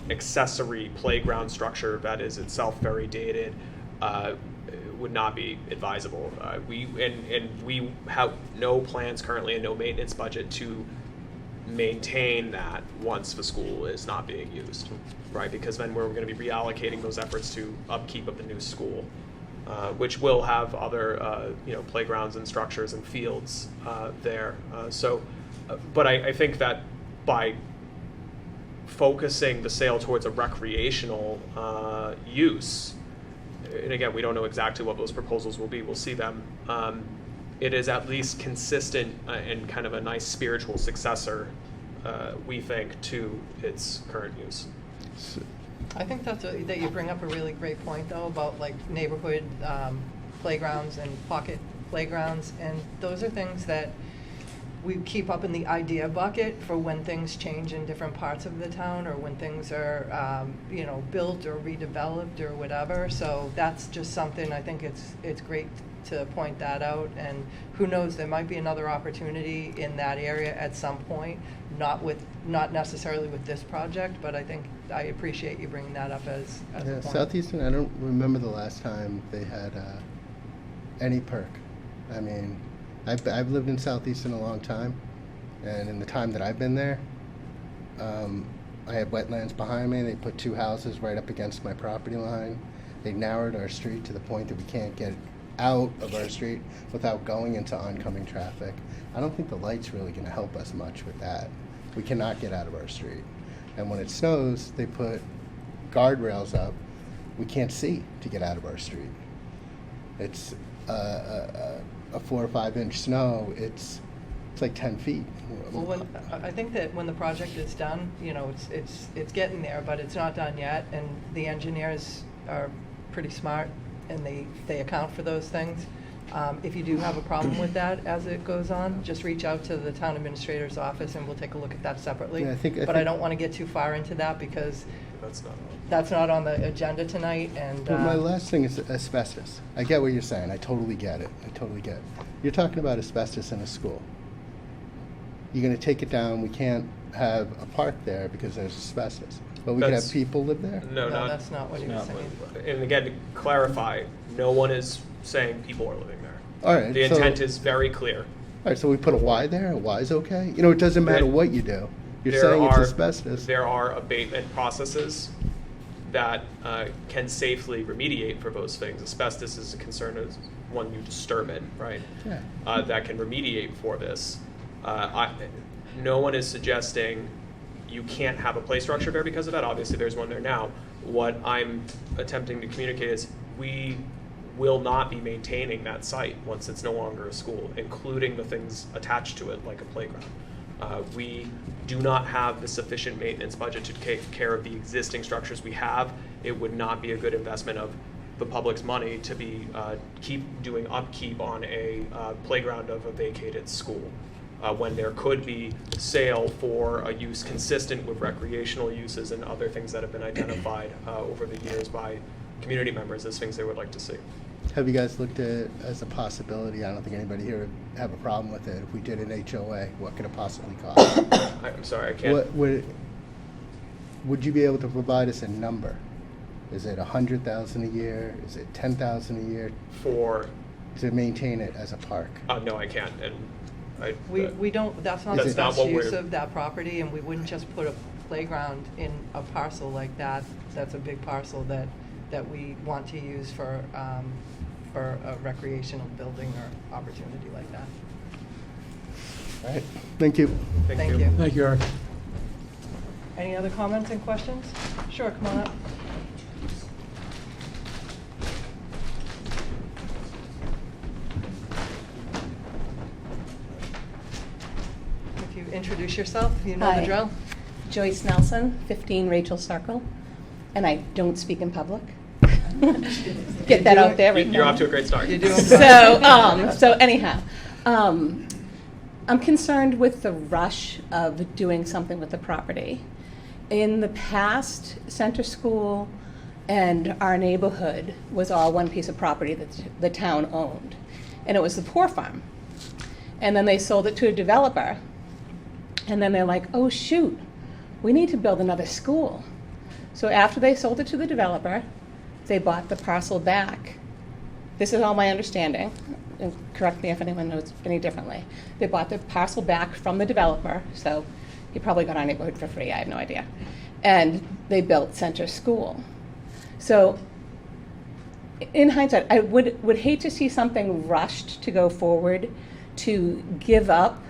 S5: accessory playground structure that is itself very dated would not be advisable. We have no plans currently and no maintenance budget to maintain that once the school is not being used, right? Because then we're going to be reallocating those efforts to upkeep of the new school, which will have other playgrounds and structures and fields there. But I think that by focusing the sale towards a recreational use, and again, we don't know exactly what those proposals will be, we'll see them, it is at least consistent and kind of a nice spiritual successor, we think, to its current use.
S1: I think that you bring up a really great point, though, about like neighborhood playgrounds and pocket playgrounds, and those are things that we keep up in the idea bucket for when things change in different parts of the town, or when things are built or redeveloped or whatever. So that's just something, I think it's great to point that out, and who knows, there might be another opportunity in that area at some point, not necessarily with this project, but I appreciate you bringing that up as a point.
S11: Southeastern, I don't remember the last time they had any perk. I mean, I've lived in Southeastern a long time, and in the time that I've been there, I had wetlands behind me. They put 2 houses right up against my property line. They narrowed our street to the point that we can't get out of our street without going into oncoming traffic. I don't think the light's really going to help us much with that. We cannot get out of our street. And when it snows, they put guardrails up. We can't see to get out of our street. It's a 4 or 5 inch snow. It's like 10 feet.
S1: Well, I think that when the project is done, it's getting there, but it's not done yet, and the engineers are pretty smart, and they account for those things. If you do have a problem with that as it goes on, just reach out to the town administrator's office, and we'll take a look at that separately.
S11: Yeah,
S1: I don't want to get too far into that because that's not on the agenda tonight. And
S11: But my last thing is asbestos. I get what you're saying. I totally get it. You're talking about asbestos in a school. You're going to take it down. We can't have a park there because there's asbestos. But we can have people live there?
S5: No,
S1: that's not what he was saying.
S5: And again, to clarify, no one is saying people are living there.
S11: All right.
S5: The intent is very clear.
S11: All right, so we put a Y there? A Y is okay? It doesn't matter what you do. You're saying it's asbestos.
S5: There are abatement processes that can safely remediate for those things. Asbestos is a concern as when you disturb it, right?
S11: Yeah.
S5: That can remediate for this. No one is suggesting you can't have a play structure there because of that. Obviously, there's one there now. What I'm attempting to communicate is we will not be maintaining that site once it's no longer a school, including the things attached to it, like a playground. We do not have the sufficient maintenance budget to take care of the existing structures we have. It would not be a good investment of the public's money to be keep doing upkeep on a playground of a vacated school. when there could be sale for a use consistent with recreational uses and other things that have been identified over the years by community members as things they would like to see.
S11: Have you guys looked at it as a possibility? I don't think anybody here would have a problem with it. If we did an HOA, what could it possibly cost?
S5: I'm sorry, I can't.
S11: What would you be able to provide us a number? Is it $100,000 a year? Is it $10,000 a year
S5: For,
S11: to maintain it as a park?
S5: no, I can't, and
S1: We don't, that's not
S5: That's
S1: the
S5: not
S1: best
S5: what
S1: use
S5: we're-
S1: of that property, and we wouldn't just put a playground in a parcel like that. That's a big parcel that we want to use for a recreational building or opportunity like that.
S11: All right, thank you.
S1: Thank you.
S9: Thank you, Eric.
S1: Any other comments and questions? Sure, come on up. If you introduce yourself, you know the
S12: Hi.
S1: drill.
S12: Joyce Nelson, 15 Rachel Circle, and I don't speak in public. Get that out there. right
S5: you're
S12: now.
S5: off to a great start.
S1: You're doing
S12: So anyhow, I'm concerned with the rush of doing something with the property. In the past, Center School and our neighborhood was all one piece of property that the town owned, and it was the Poor Farm. And then they sold it to a developer, and then they're like, oh shoot, we need to build another school. So after they sold it to the developer, they bought the parcel back. This is all my understanding, and correct me if anyone knows any differently. They bought the parcel back from the developer, so he probably got our neighborhood for free, I have no idea. And they built Center School. So in hindsight, I would hate to see something rushed to go forward to give up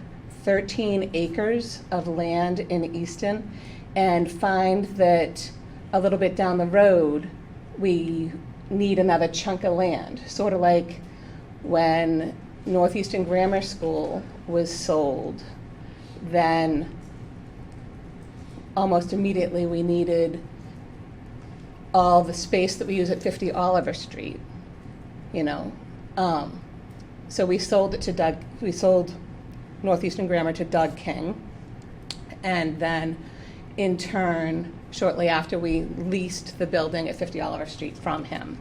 S12: 13 acres of land in Easton and find that a little bit down the road, we need another chunk of land, sort of like when Northeastern Grammar School was sold, then almost immediately we needed all the space that we use at 50 Oliver Street, you know. So we sold it to we sold Northeastern Grammar to Doug King, and then in turn, shortly after, we leased the building at 50 Oliver Street from him.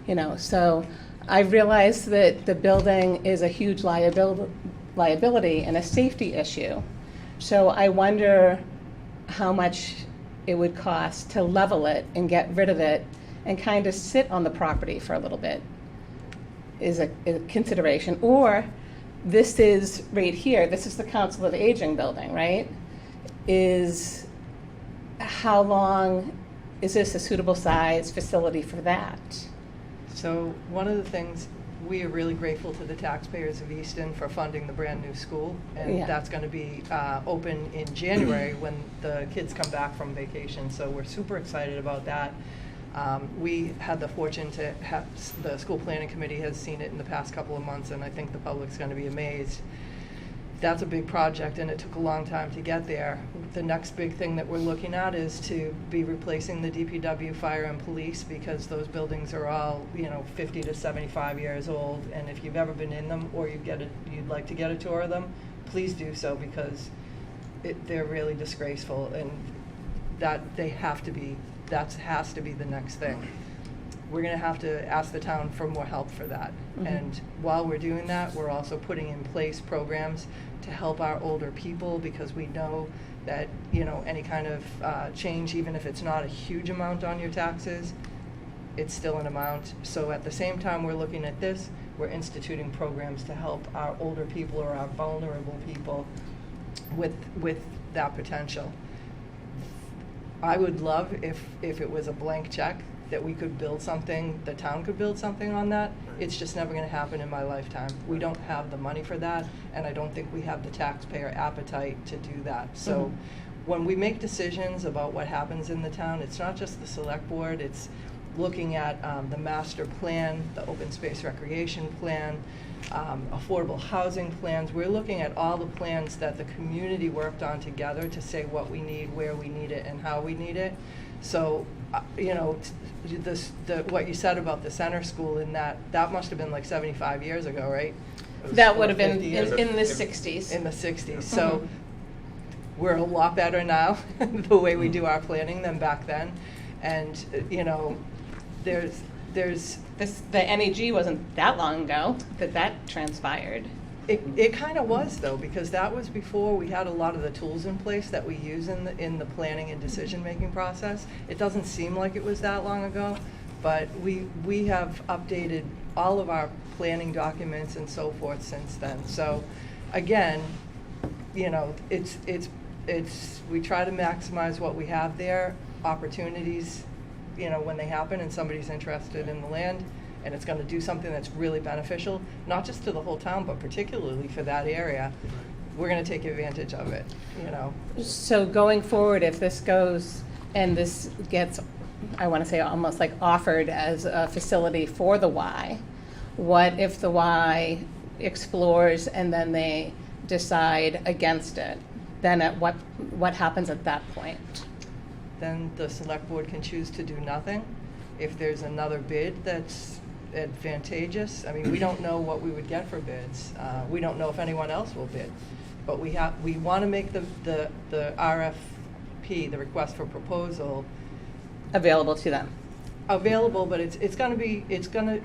S12: You know, so I realize that the building is a huge liability and a safety issue. So I wonder how much it would cost to level it and get rid of it and kind of sit on the property for a little bit is a consideration. Or this is right here, this is the Council of Aging building, right? How long is this a suitable size facility for that?
S1: So one of the things, we are really grateful to the taxpayers of Easton for funding the brand-new school. And
S12: Yeah.
S1: that's going to be open in January when the kids come back from vacation. So we're super excited about that. We had the fortune to have, the school planning committee has seen it in the past couple of months, and I think the public's going to be amazed. That's a big project, and it took a long time to get there. The next big thing that we're looking at is to be replacing the DPW, fire, and police, because those buildings are all, 50 to 75 years old. And if you've ever been in them, or you'd like to get a tour of them, please do so, because they're really disgraceful, and that has to be the next thing. We're going to have to ask the town for more help for that.
S12: Mm-hmm.
S1: And while we're doing that, we're also putting in place programs to help our older people, because we know that, any kind of change, even if it's not a huge amount on your taxes, it's still an amount. So at the same time we're looking at this, we're instituting programs to help our older people or our vulnerable people with that potential. I would love if it was a blank check, that we could build something, the town could build something on that. It's just never going to happen in my lifetime. We don't have the money for that, and I don't think we have the taxpayer appetite to do that. So when we make decisions about what happens in the town, it's not just the select board, it's looking at the master plan, the open space recreation plan, affordable housing plans. We're looking at all the plans that the community worked on together to say what we need, where we need it, and how we need it. So, what you said about the center school, in that must have been like 75 years ago, right? It was
S12: That would have been
S1: 450
S12: in the 60s.
S1: in the 60s. So we're a lot better now, the way we do our planning than back then. And, you know, there's
S12: The NEG wasn't that long ago that transpired.
S1: It kind of was, though, because that was before we had a lot of the tools in place that we use in the planning and decision-making process. It doesn't seem like it was that long ago, but we have updated all of our planning documents and so forth since then. So, again, you know, we try to maximize what we have there, opportunities, you know, when they happen and somebody's interested in the land, and it's going to do something that's really beneficial, not just to the whole town, but particularly for that area, we're going to take advantage of it, you know.
S12: So going forward, if this goes and this gets, I want to say almost like offered as a facility for the Y, what if the Y explores and then they decide against it? Then at what happens at that point?
S1: Then the select board can choose to do nothing. If there's another bid that's advantageous, I mean, we don't know what we would get for bids. We don't know if anyone else will bid. But we want to make the RFP, the request for proposal,
S12: Available to them.
S1: available, but it's going to,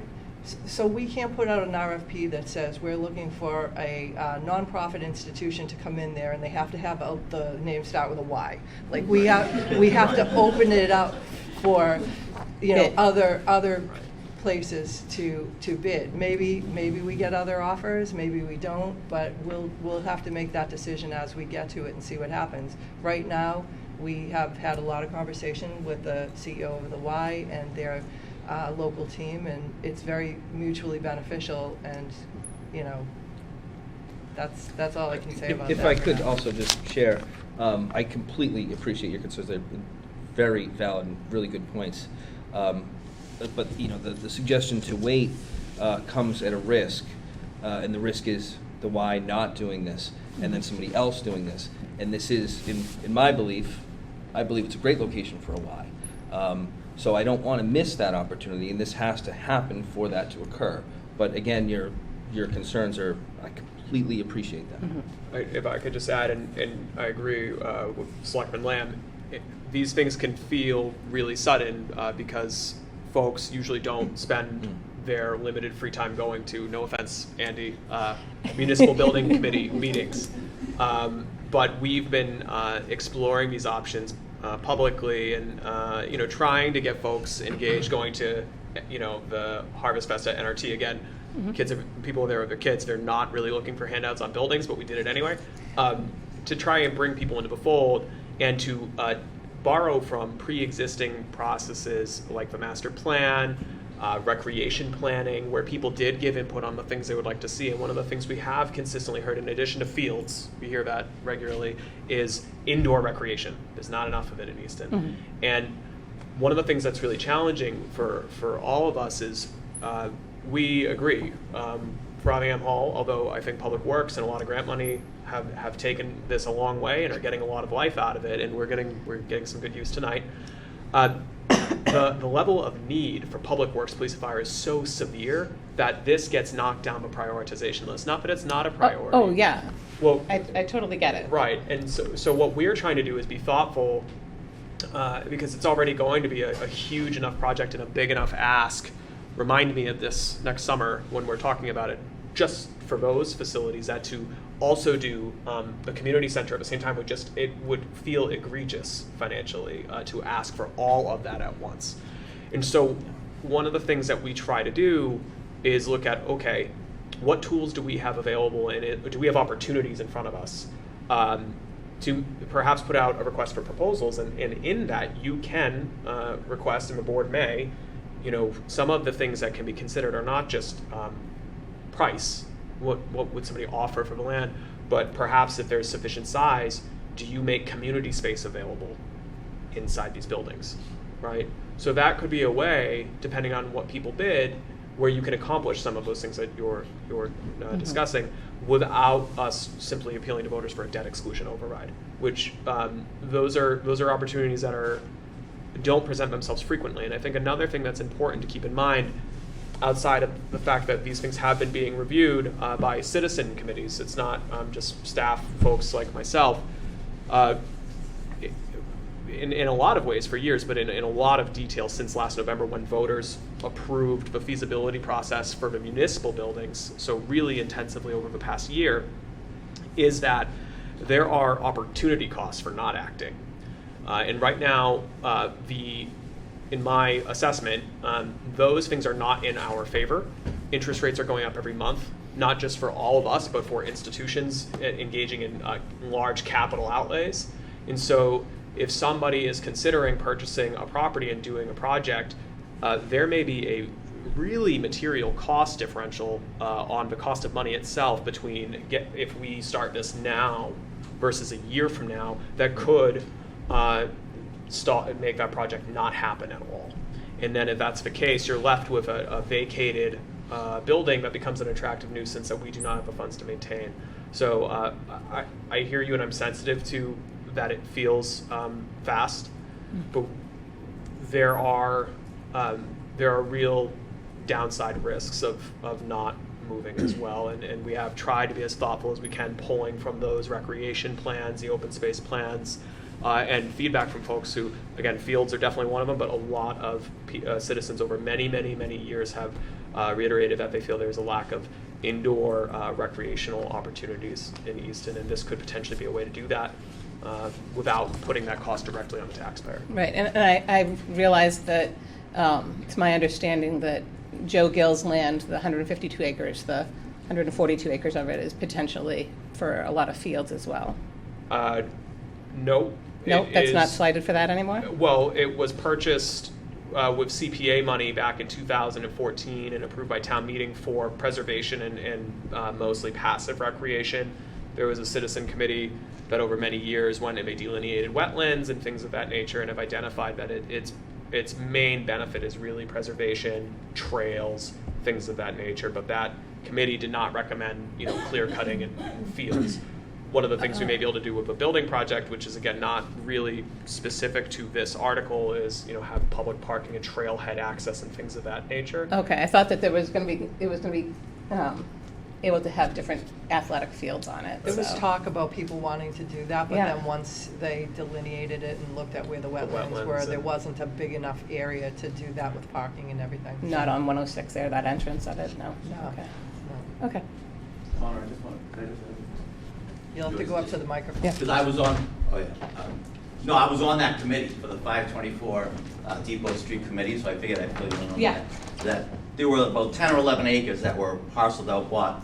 S1: so we can't put out an RFP that says we're looking for a nonprofit institution to come in there and they have to have the name start with a Y. Like we have to open it up for, you know, other places to bid. Maybe we get other offers, maybe we don't, but we'll have to make that decision as we get to it and see what happens. Right now, we have had a lot of conversation with the CEO of the Y and their local team, and it's very mutually beneficial, and, you know, that's all I can say about that.
S3: If I could also just share, I completely appreciate your concerns. They're very valid and really good points. But you know, the suggestion to wait comes at a risk, and the risk is the Y not doing this, and then somebody else doing this. And this is, in my belief, I believe it's a great location for a Y. So I don't want to miss that opportunity, and this has to happen for that to occur. But again, your concerns are, I completely appreciate that.
S5: If I could just add, and I agree with Selectman Lamb, these things can feel really sudden because folks usually don't spend their limited free time going to, no offense, Andy, municipal building committee meetings. But we've been exploring these options publicly, and you know, trying to get folks engaged, going to, you know, the Harvest Fest at NRT again. People are there with their kids. They're not really looking for handouts on buildings, but we did it anyway, to try and bring people into the fold and to borrow from pre-existing processes like the master plan, recreation planning, where people did give input on the things they would like to see. And one of the things we have consistently heard, in addition to fields, we hear that regularly, is indoor recreation. There's not enough of it in Easton. And one of the things that's really challenging for all of us is we agree. Frothingham Hall, although I think Public Works and a lot of grant money have taken this a long way and are getting a lot of life out of it, and we're getting some good use tonight. The level of need for Public Works, Police and Fire is so severe that this gets knocked down the prioritization list. Not that it's not a priority.
S12: Oh yeah.
S5: Well,
S12: I totally get it.
S5: right, and so what we're trying to do is be thoughtful, because it's already going to be a huge enough project and a big enough ask. Remind me of this next summer when we're talking about it, just for those facilities, that to also do the community center at the same time it would feel egregious financially to ask for all of that at once. And so one of the things that we try to do is look at, okay, what tools do we have available, and do we have opportunities in front of us to perhaps put out a request for proposals, and in that you can request, and the board may, you know, some of the things that can be considered are not just price, what would somebody offer for the land, but perhaps if there's sufficient size, do you make community space available inside these buildings, right? So that could be a way, depending on what people bid, where you can accomplish some of those things that you're discussing without us simply appealing to voters for a debt exclusion override, which those are opportunities that don't present themselves frequently. And I think another thing that's important to keep in mind, outside of the fact that these things have been being reviewed by citizen committees. It's not just staff folks like myself. In a lot of ways for years, but in a lot of detail since last November when voters approved the feasibility process for the municipal buildings, so really intensively over the past year, is that there are opportunity costs for not acting. And right now, in my assessment, those things are not in our favor. Interest rates are going up every month, not just for all of us, but for institutions engaging in large capital outlays. And so if somebody is considering purchasing a property and doing a project, there may be a really material cost differential on the cost of money itself between if we start this now versus a year from now that could make that project not happen at all. And then if that's the case, you're left with a vacated building that becomes an attractive nuisance that we do not have the funds to maintain. So I hear you, and I'm sensitive to that it feels fast, but there are real downside risks of not moving as well, and we have tried to be as thoughtful as we can, pulling from those recreation plans, the open space plans, and feedback from folks who, again, fields are definitely one of them, but a lot of citizens over many, many, many years have reiterated that they feel there's a lack of indoor recreational opportunities in Easton, and this could potentially be a way to do that without putting that cost directly on the taxpayer.
S12: Right, and I realized that it's my understanding that Joe Gill's land, the 152 acres, the 142 acres of it is potentially for a lot of fields as well.
S5: No.
S12: Nope, that's not slated for that anymore?
S5: Well, it was purchased with CPA money back in 2014 and approved by town meeting for preservation and mostly passive recreation. There was a citizen committee that over many years went and they delineated wetlands and things of that nature and have identified that its main benefit is really preservation, trails, things of that nature. But that committee did not recommend, clear cutting in fields. One of the things we may be able to do with a building project, which is again not really specific to this article, is have public parking and trailhead access and things of that nature.
S12: Okay, I thought that it was going to be able to have different athletic fields on it.
S1: There was
S12: so.
S1: talk about people wanting to do that, but
S12: Yeah.
S1: then once they delineated it and looked at where the wetlands were, there wasn't a big enough area to do that with parking and everything.
S12: Not on 106 there, that entrance of it, no?
S1: No.
S12: Okay.
S1: No.
S12: Okay.
S8: Connor, I just want to.
S1: You'll have to go up to the microphone.
S8: Because I was on, I was on that committee for the 524 Depot Street Committee, so I figured I'd fill you in on
S12: Yeah.
S8: that there were about 10 or 11 acres that were parceled out, bought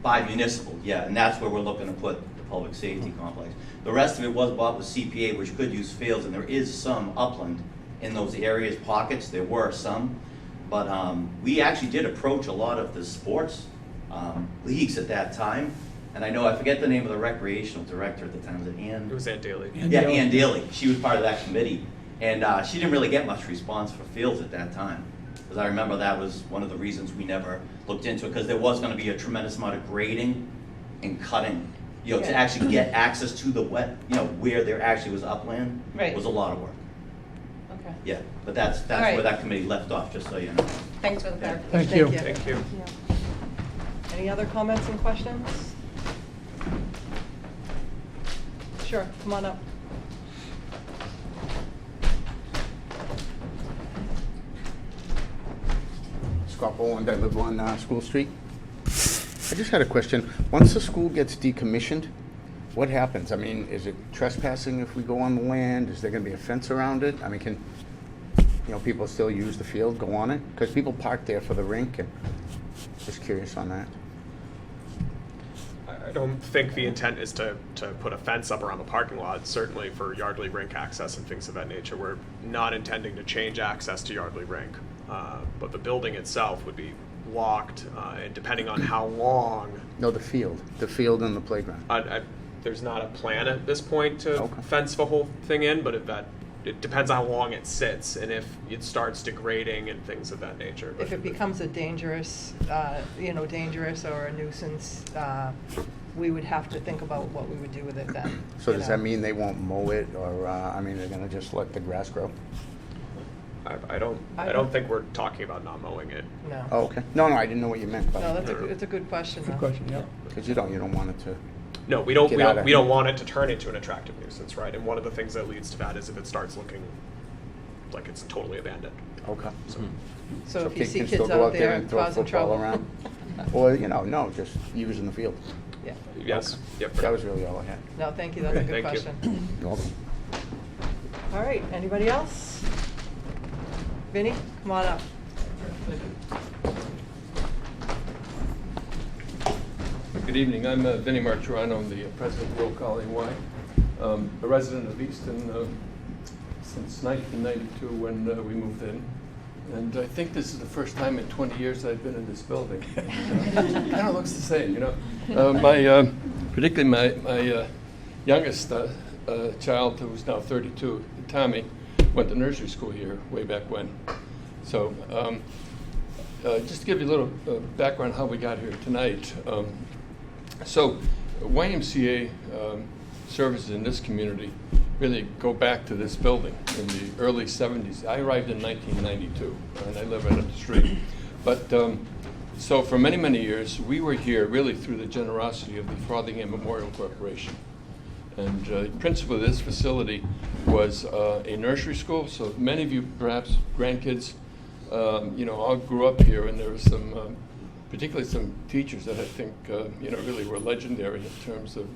S8: by municipal, and that's where we're looking to put the public safety complex. The rest of it was bought with CPA, which could use fields, and there is some upland in those areas, pockets, there were some. But we actually did approach a lot of the sports leagues at that time. And I know, I forget the name of the recreational director at the time, was it Ann?
S5: It was Ann Daly.
S8: Ann Daly. She was part of that committee. And she didn't really get much response for fields at that time. Because I remember that was one of the reasons we never looked into it, because there was going to be a tremendous amount of grading and cutting, to actually get access to the where there actually was upland.
S12: Right.
S8: Was a lot of work.
S12: Okay.
S8: Yeah, but that's
S12: right.
S8: where that committee left off, just so you know.
S12: Thanks for the clarification.
S2: Thank you.
S5: Thank you.
S1: Any other comments and questions? Sure, come on up.
S13: Scott Boland, I live on School Street. I just had a question. Once the school gets decommissioned, what happens? I mean, is it trespassing if we go on the land? Is there going to be a fence around it? I mean, can people still use the field, go on it? Because people park there for the rink, and just curious on that.
S5: I don't think the intent is to put a fence up around the parking lot, certainly for Yardley Rink access and things of that nature. We're not intending to change access to Yardley Rink, but the building itself would be locked, and depending on how long...
S13: No, the field and the playground.
S5: There's not a plan at this point to fence the whole thing in, but it depends how long it sits and if it starts degrading and things of that nature.
S1: If it becomes a dangerous or a nuisance, we would have to think about what we would do with it then.
S13: So does that mean they won't mow it, or, they're going to just let the grass grow?
S5: I don't think we're talking about not mowing it.
S1: No.
S13: Oh, okay. No, I didn't know what you meant by
S1: No,
S13: that.
S1: it's a good question.
S2: Good
S1: though.
S2: question, yeah.
S13: Because you don't want it to.
S5: No, we don't.
S13: Get
S5: We
S13: out
S5: don't.
S13: of
S5: We
S13: here.
S5: don't want it to turn into an attractive nuisance, right? And one of the things that leads to that is if it starts looking like it's totally abandoned.
S13: Okay.
S1: So if you see
S13: can
S1: kids
S13: still go
S1: out there
S13: and throw
S1: causing
S13: football
S1: trouble.
S13: around? Or, no, just using the field.
S1: Yeah.
S5: Yes. Yep.
S13: That was really all I had.
S1: No, thank you. That's a good
S5: Thank you.
S1: question.
S13: You're welcome.
S1: All right. Anybody else? Vinny, come on up.
S14: Good evening. I'm Vinny Marturano. I'm the president of Will Colony Y. A resident of Easton since 1992 when we moved in. And I think this is the first time in 20 years I've been in this building. It kind of looks the same, particularly my youngest child, who's now 32, Tommy, went to nursery school here way back when. So just to give you a little background how we got here tonight. So YMCA services in this community really go back to this building in the early 70s. I arrived in 1992, and I live right up the street. But so for many, many years, we were here really through the generosity of the Frothingham Memorial Corporation. And principally this facility was a nursery school, so many of you, perhaps grandkids, all grew up here, and there was some, particularly some teachers that I think, really were legendary in terms of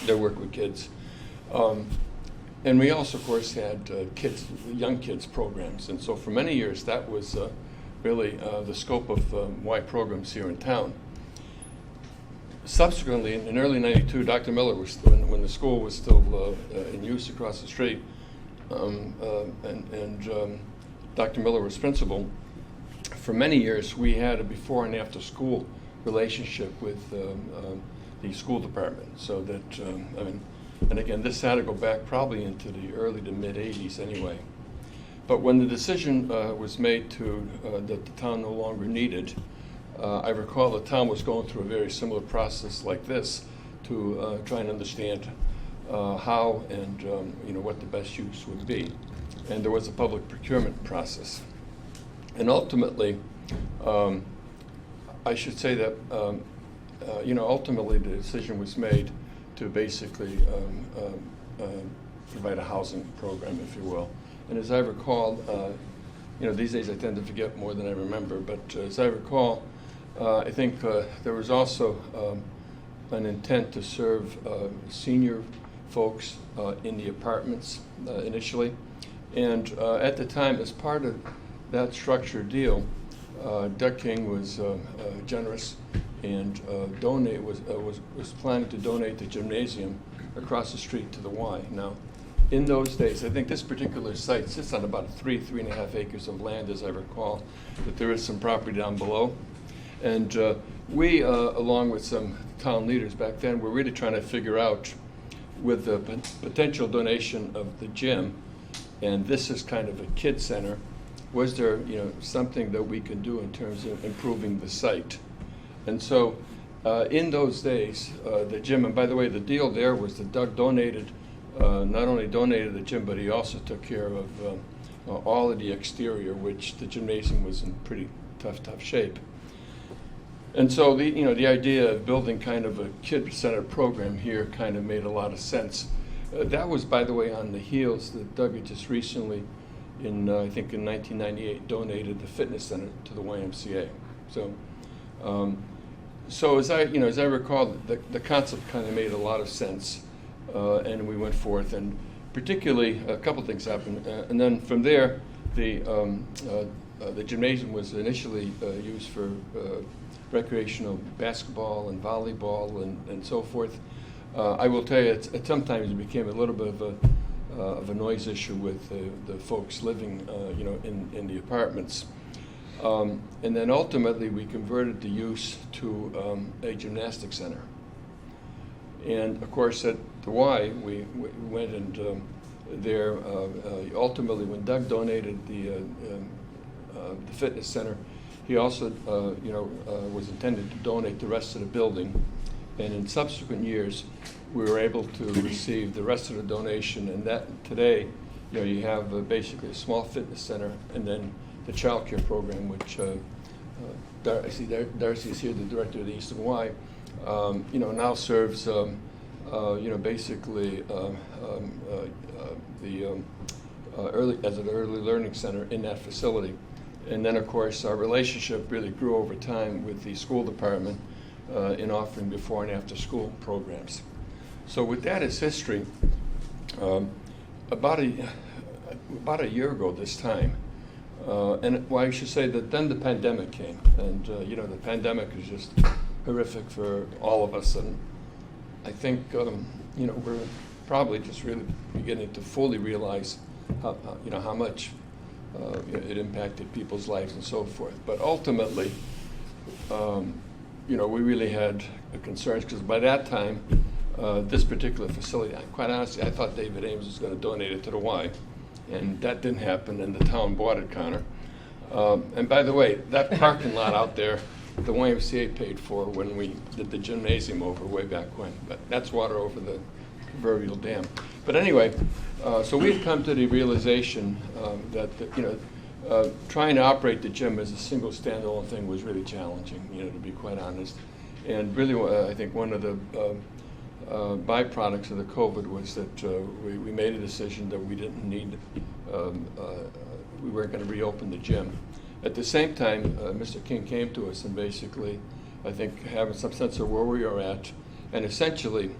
S14: their work with kids. And we also, of course, had young kids programs, and so for many years that was really the scope of Y programs here in town. Subsequently, in early '92, Dr. Miller was, when the school was still in use across the street, and Dr. Miller was principal. For many years, we had a before and after school relationship with the school department, so that and again, this had to go back probably into the early to mid '80s anyway. But when the decision was made that the town no longer needed, I recall the town was going through a very similar process like this to try and understand how and what the best use would be. And there was a public procurement process. And ultimately, I should say that ultimately the decision was made to basically provide a housing program, if you will. And as I recall, these days I tend to forget more than I remember, but as I recall, I think there was also an intent to serve senior folks in the apartments initially. And at the time, as part of that structured deal, Doug King was generous and was planning to donate the gymnasium across the street to the Y. Now, in those days, I think this particular site sits on about 3.5 acres of land, as I recall, but there is some property down below. And we, along with some town leaders back then, were really trying to figure out, with the potential donation of the gym, and this is kind of a kid center, was there something that we could do in terms of improving the site? And so in those days, the gym, and by the way, the deal there was that Doug not only donated the gym, but he also took care of all of the exterior, which the gymnasium was in pretty tough shape. And so the idea of building kind of a kid-centered program here kind of made a lot of sense. That was, by the way, on the heels that Doug had just recently, I think in 1998, donated the fitness center to the YMCA. So as I recall, the concept kind of made a lot of sense, and we went forth. And particularly, a couple things happened, and then from there, the gymnasium was initially used for recreational basketball and volleyball and so forth. I will tell you, it sometimes it became a little bit of a noise issue with the folks living, in the apartments. And then ultimately, we converted the use to a gymnastics center. And of course, at the Y, we went and there ultimately, when Doug donated the fitness center, he also, was intended to donate the rest of the building. And in subsequent years, we were able to receive the rest of the donation, and that today you have basically a small fitness center, and then the child care program, which I see Darcy is here, the director of the Easton Y, now serves basically as an early learning center in that facility. And then, of course, our relationship really grew over time with the school department in offering before and after school programs. So with that as history, about a year ago this time, I should say that then the pandemic came, and the pandemic is just horrific for all of us, and I think we're probably just really beginning to fully realize how much it impacted people's lives and so forth. But ultimately, we really had concerns, because by that time, this particular facility, quite honestly, I thought David Ames was going to donate it to the Y, and that didn't happen, and the town bought it, Connor. And by the way, that parking lot out there, the YMCA paid for when we did the gymnasium over way back when, but that's water over the proverbial dam. But anyway, so we've come to the realization that trying to operate the gym as a single standalone thing was really challenging, to be quite honest. And really, I think one of the byproducts of the COVID was that we made a decision that we didn't need, we weren't going to reopen the gym. At the same time, Mr. King came to us and basically, I think, having some sense of where we are at, and essentially,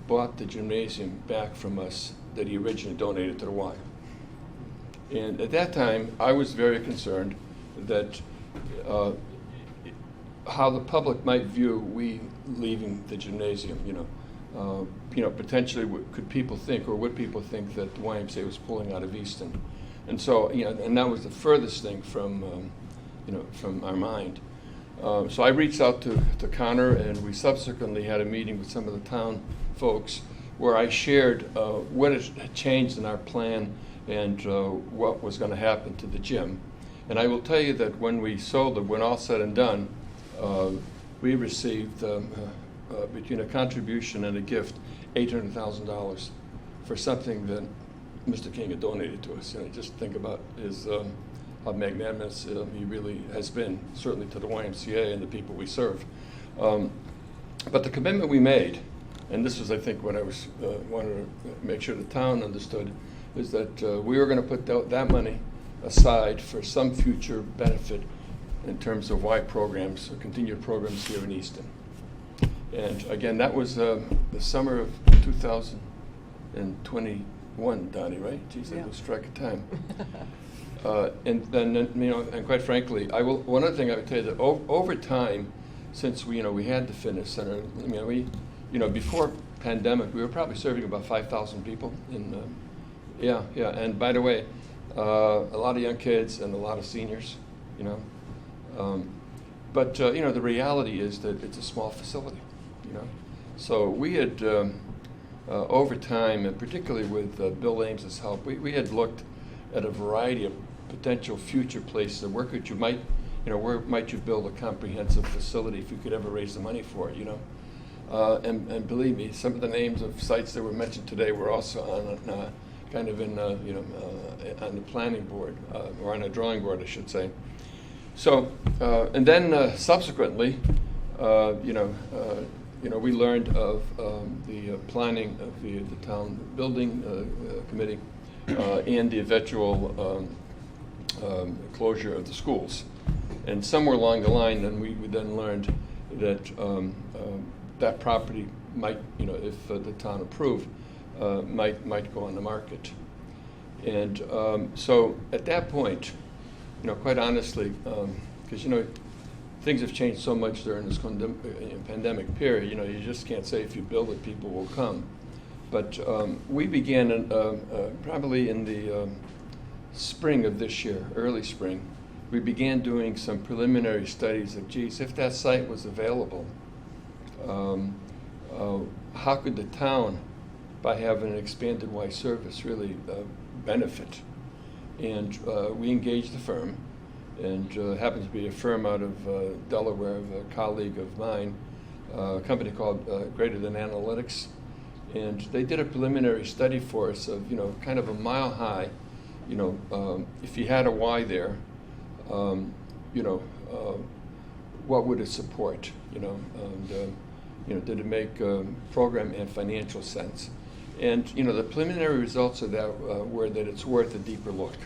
S14: bought the gymnasium back from us that he originally donated to the Y. And at that time, I was very concerned that how the public might view we leaving the gymnasium. Potentially, could people think, or would people think, that the YMCA was pulling out of Easton? And so, and that was the furthest thing from, from our mind. So I reached out to Connor, and we subsequently had a meeting with some of the town folks where I shared what had changed in our plan and what was going to happen to the gym. And I will tell you that when we sold it, when all said and done, we received, between a contribution and a gift, $800,000 for something that Mr. King had donated to us. Just think about how magnanimous he really has been, certainly to the YMCA and the people we serve. But the commitment we made, and this was, I think, what I wanted to make sure the town understood, is that we were going to put that money aside for some future benefit in terms of Y programs, or continued programs here in Easton. And again, that was the summer of 2021, Donnie, right? Geez, I lose track of time. And then, and quite frankly, one other thing I would tell you, that over time, since we had the fitness center, before pandemic, we were probably serving about 5,000 people. And by the way, a lot of young kids and a lot of seniors, But the reality is that it's a small facility, So we had, over time, and particularly with Bill Ames's help, we had looked at a variety of potential future places. Where might you build a comprehensive facility if you could ever raise the money for it, And believe me, some of the names of sites that were mentioned today were also on kind of in on the planning board, or on a drawing board, I should say. So, and then subsequently, we learned of the planning of the town building committee and the eventual closure of the schools. And somewhere along the line, then we then learned that that property might, if the town approved, might go on the market. And so at that point, quite honestly, because things have changed so much during this pandemic period. You just can't say if you build it, people will come. But we began probably in the spring of this year, early spring. We began doing some preliminary studies of, geez, if that site was available, how could the town, by having an expanded Y service, really benefit? And we engaged the firm, and happens to be a firm out of Delaware, of a colleague of mine, a company called Greater Than Analytics. And they did a preliminary study for us of, kind of a mile high, if you had a Y there, what would it support, and, did it make program and financial sense? And, the preliminary results of that were that it's worth a deeper look.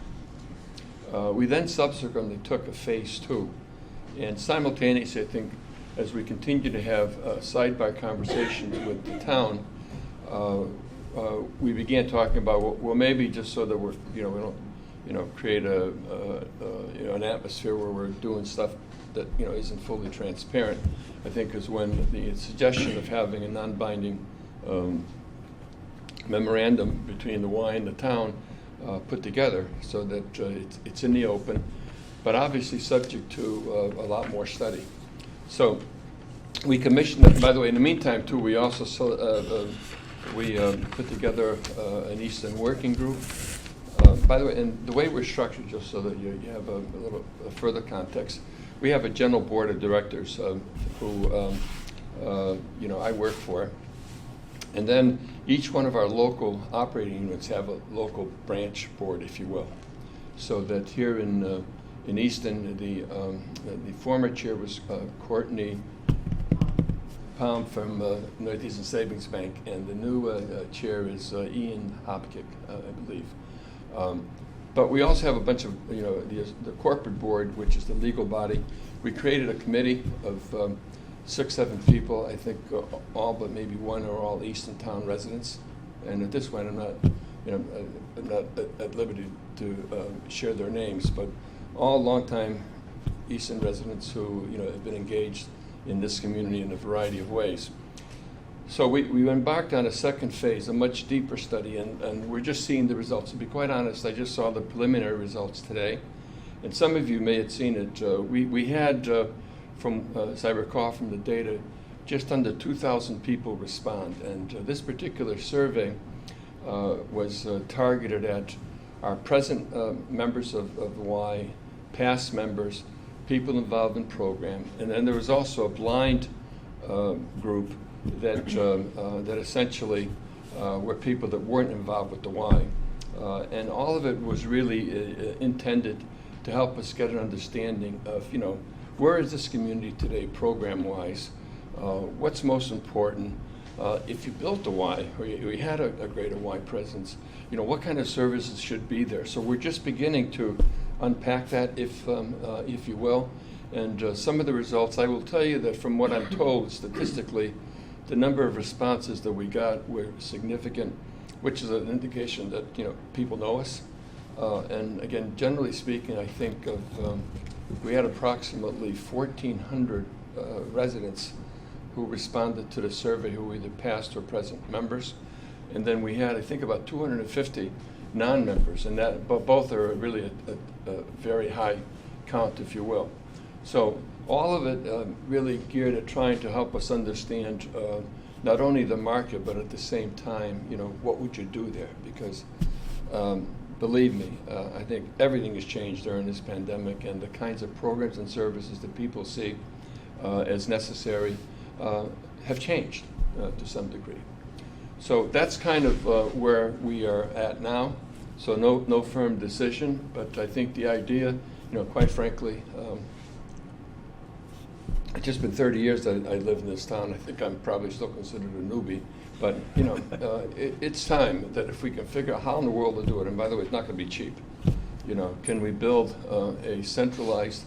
S14: We then subsequently took a phase 2, and simultaneously, I think, as we continue to have sidebar conversations with the town, we began talking about, well, maybe just so that we don't, create an atmosphere where we're doing stuff that, isn't fully transparent, I think is when the suggestion of having a non-binding memorandum between the Y and the town put together so that it's in the open, but obviously subject to a lot more study. So we commissioned it. By the way, in the meantime, too, we also put together an Easton working group. By the way, and the way we're structured, just so that you have a little further context, we have a general board of directors who I work for, and then each one of our local operating units have a local branch board, if you will, so that here in Easton, the former chair was Courtney Palm from Northeastern Savings Bank, and the new chair is Ian Hopkick, I believe. But we also have a bunch of, the corporate board, which is the legal body. We created a committee of 6-7 people, I think all but maybe one are all Easton Town residents. And at this point, I'm not at liberty to share their names, but all longtime Easton residents who have been engaged in this community in a variety of ways. So we embarked on a second phase, a much deeper study, and we're just seeing the results. To be quite honest, I just saw the preliminary results today, and some of you may have seen it. We had, as I recall from the data, just under 2,000 people respond, and this particular survey was targeted at our present members of the Y, past members, people involved in program, and then there was also a blind group that essentially were people that weren't involved with the Y. And all of it was really intended to help us get an understanding of, where is this community today program-wise? What's most important? If you built a Y, or you had a greater Y presence, what kind of services should be there? So we're just beginning to unpack that, if you will. And some of the results, I will tell you that from what I'm told statistically, the number of responses that we got were significant, which is an indication that people know us. And again, generally speaking, I think we had approximately 1,400 residents who responded to the survey who were either past or present members, and then we had, I think, about 250 non-members, and that both are really a very high count, if you will. So all of it really geared at trying to help us understand not only the market, but at the same time, what would you do there? Because believe me, I think everything has changed during this pandemic, and the kinds of programs and services that people see as necessary have changed to some degree. So that's kind of where we are at now. So no firm decision, but I think the idea, quite frankly, it's just been 30 years that I live in this town. I think I'm probably still considered a newbie, but it's time that if we can figure out how in the world to do it, and by the way, it's not going to be cheap. Can we build a centralized,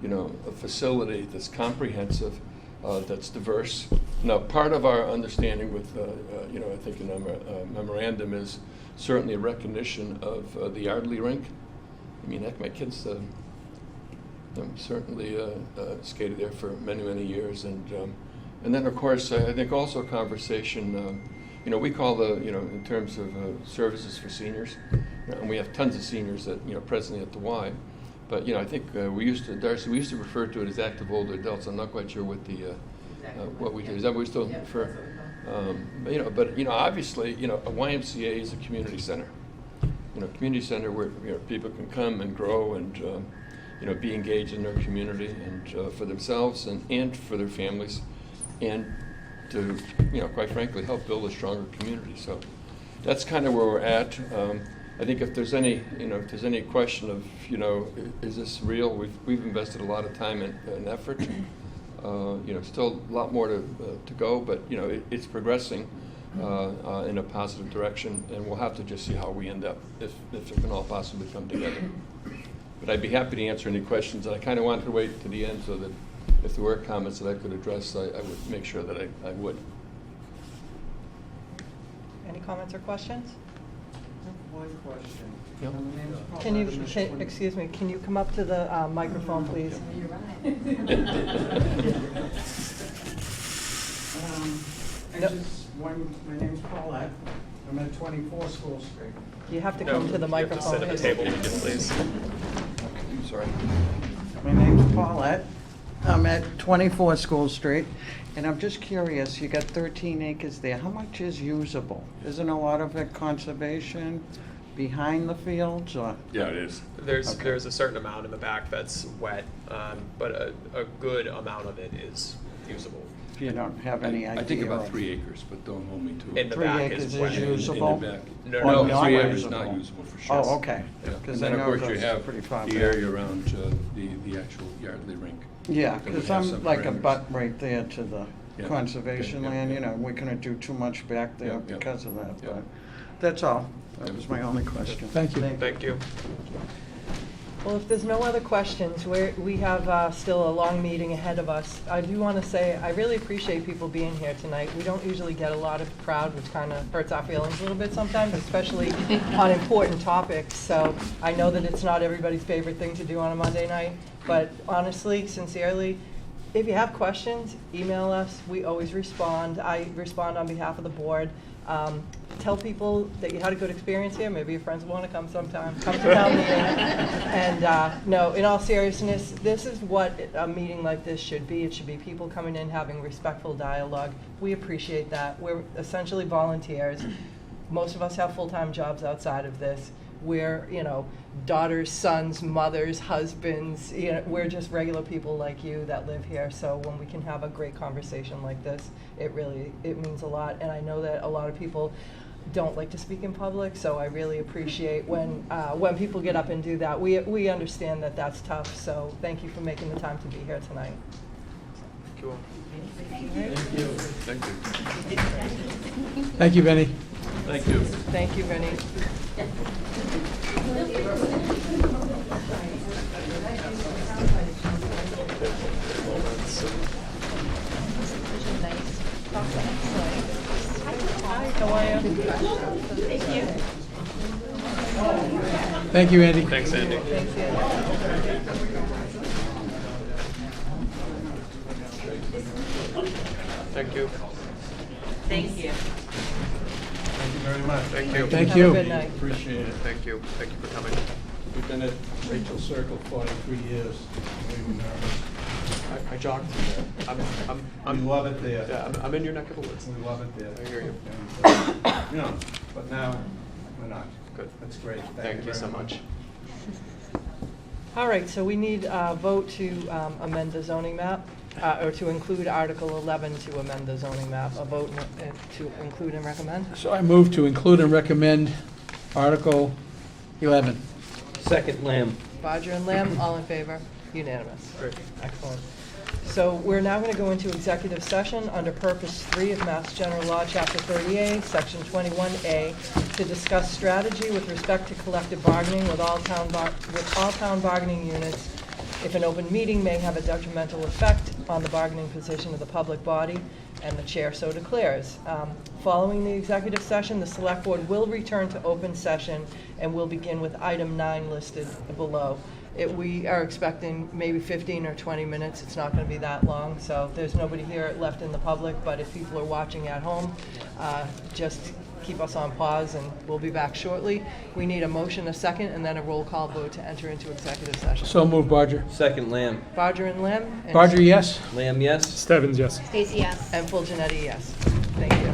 S14: a facility that's comprehensive, that's diverse? Now, part of our understanding with, I think in our memorandum is certainly a recognition of the Yardley rink. I mean, heck, my kids certainly skated there for many, many years, and then of course I think also a conversation. We call in terms of services for seniors, and we have tons of seniors that presently at the Y. But I think we used to refer to it as active older adults. I'm not quite sure what what we do. Is that what we still refer? But obviously a YMCA is a community center. Community center where people can come and grow and be engaged in their community and for themselves and for their families. And to, quite frankly, help build a stronger community. So that's kind of where we're at. I think if there's any, question of, is this real? We've invested a lot of time and effort. Still a lot more to go, but it's progressing in a positive direction, and we'll have to just see how we end up if it can all possibly come together. But I'd be happy to answer any questions, and I kind of wanted to wait to the end so that if there were comments that I could address, I would make sure that I would.
S1: Any comments or questions?
S10: One question.
S1: Can you, excuse me, can you come up to the microphone, please?
S10: My name's Paulette. I'm at 24 School Street.
S1: You have to come to the microphone.
S5: You have to sit at the table, please.
S14: I'm sorry.
S15: My name's Paulette. I'm at 24 School Street, and I'm just curious, you got 13 acres there. How much is usable? Isn't a lot of it conservation behind the fields, or?
S14: Yeah, it is.
S5: There's a certain amount in the back that's wet, but a good amount of it is usable.
S15: You don't have any idea?
S14: I think about
S15: of-
S14: 3 acres, but don't hold me to it.
S5: In the
S15: 3
S5: back
S15: acres
S5: is
S15: is
S5: wet.
S15: usable?
S14: In the back.
S5: No,
S15: not
S14: 3 acres
S15: usable.
S14: not usable for sure.
S15: Oh, okay.
S14: Yeah.
S15: 'Cause
S14: And then,
S15: I
S14: of
S15: know
S14: course,
S15: it
S14: you
S15: goes
S14: have
S15: pretty far
S14: the
S15: back.
S14: area around the actual Yardley rink.
S15: Yeah,
S14: That would
S15: because
S14: have
S15: I'm
S14: some
S15: like a
S14: parameters.
S15: butt right there to the
S14: Yeah.
S15: conservation
S14: Yeah, yeah,
S15: land,
S14: yeah.
S15: we couldn't do too much back there
S14: Yeah, yeah.
S15: because of that,
S14: Yeah.
S15: but that's all. That
S14: Yeah.
S15: was my only question.
S2: Thank you.
S5: Thank you.
S1: Well, if there's no other questions, we have still a long meeting ahead of us. I do want to say, I really appreciate people being here tonight. We don't usually get a lot of crowd, which kind of hurts our feelings a little bit sometimes, especially on important topics. So I know that it's not everybody's favorite thing to do on a Monday night, but honestly, sincerely, if you have questions, email us. We always respond. I respond on behalf of the board. Tell people that you had a good experience here. Maybe your friends will want to come sometime. Come to town meeting. And no, in all seriousness, this is what a meeting like this should be. It should be people coming in having respectful dialogue. We appreciate that. We're essentially volunteers. Most of us have full-time jobs outside of this. We're, daughters, sons, mothers, husbands. We're just regular people like you that live here. So when we can have a great conversation like this, it means a lot. And I know that a lot of people don't like to speak in public, so I really appreciate when people get up and do that. We understand that that's tough. So thank you for making the time to be here tonight.
S5: Thank you all.
S14: Thank you.
S2: Thank you, Benny.
S14: Thank you.
S1: Thank you, Vinnie. Hi, how are you? Thank you.
S2: Thank you, Andy.
S5: Thanks, Andy.
S1: Thanks, Andy.
S5: Thank you.
S7: Thank you.
S13: Thank you very much.
S5: Thank you.
S2: Thank
S1: Have
S2: you.
S1: a good night.
S13: Appreciate it.
S5: Thank you. Thank you for coming.
S10: We've been at Rachel Circle 43 years. We were nervous.
S5: I jogged through there.
S10: We love it there.
S5: Yeah, I'm in your neck of the woods.
S10: We love it there.
S5: I hear you.
S10: And, but now, we're not.
S5: Good.
S10: That's great.
S5: Thank you
S10: very
S5: so much.
S1: All right, so we need a vote to amend the zoning map, or to include Article 11 to amend the zoning map. A vote to include and recommend.
S2: So I move to include and recommend Article 11.
S3: Second, Lamb.
S1: Bodger and Lamb, all in favor? Unanimous.
S5: Great.
S1: Excellent. So we're now going to go into executive session under Purpose 3 of Mass General Law, Chapter 30A, Section 21A, to discuss strategy with respect to collective bargaining with all town bargaining units if an open meeting may have a detrimental effect on the bargaining position of the public body, and the chair so declares. Following the executive session, the Select Board will return to open session and will begin with item 9 listed below. We are expecting maybe 15 or 20 minutes. It's not going to be that long, so there's nobody here left in the public, but if people are watching at home, just keep us on pause and we'll be back shortly. We need a motion, a second, and then a roll call vote to enter into executive session.
S2: So move, Barger.
S3: Second, Lamb.
S1: Bodger and Lamb? And
S2: Barger, yes?
S3: Lamb, yes?
S9: Stebbins, yes.
S7: Stacy, yes.
S1: And Full Janetti, yes. Thank you.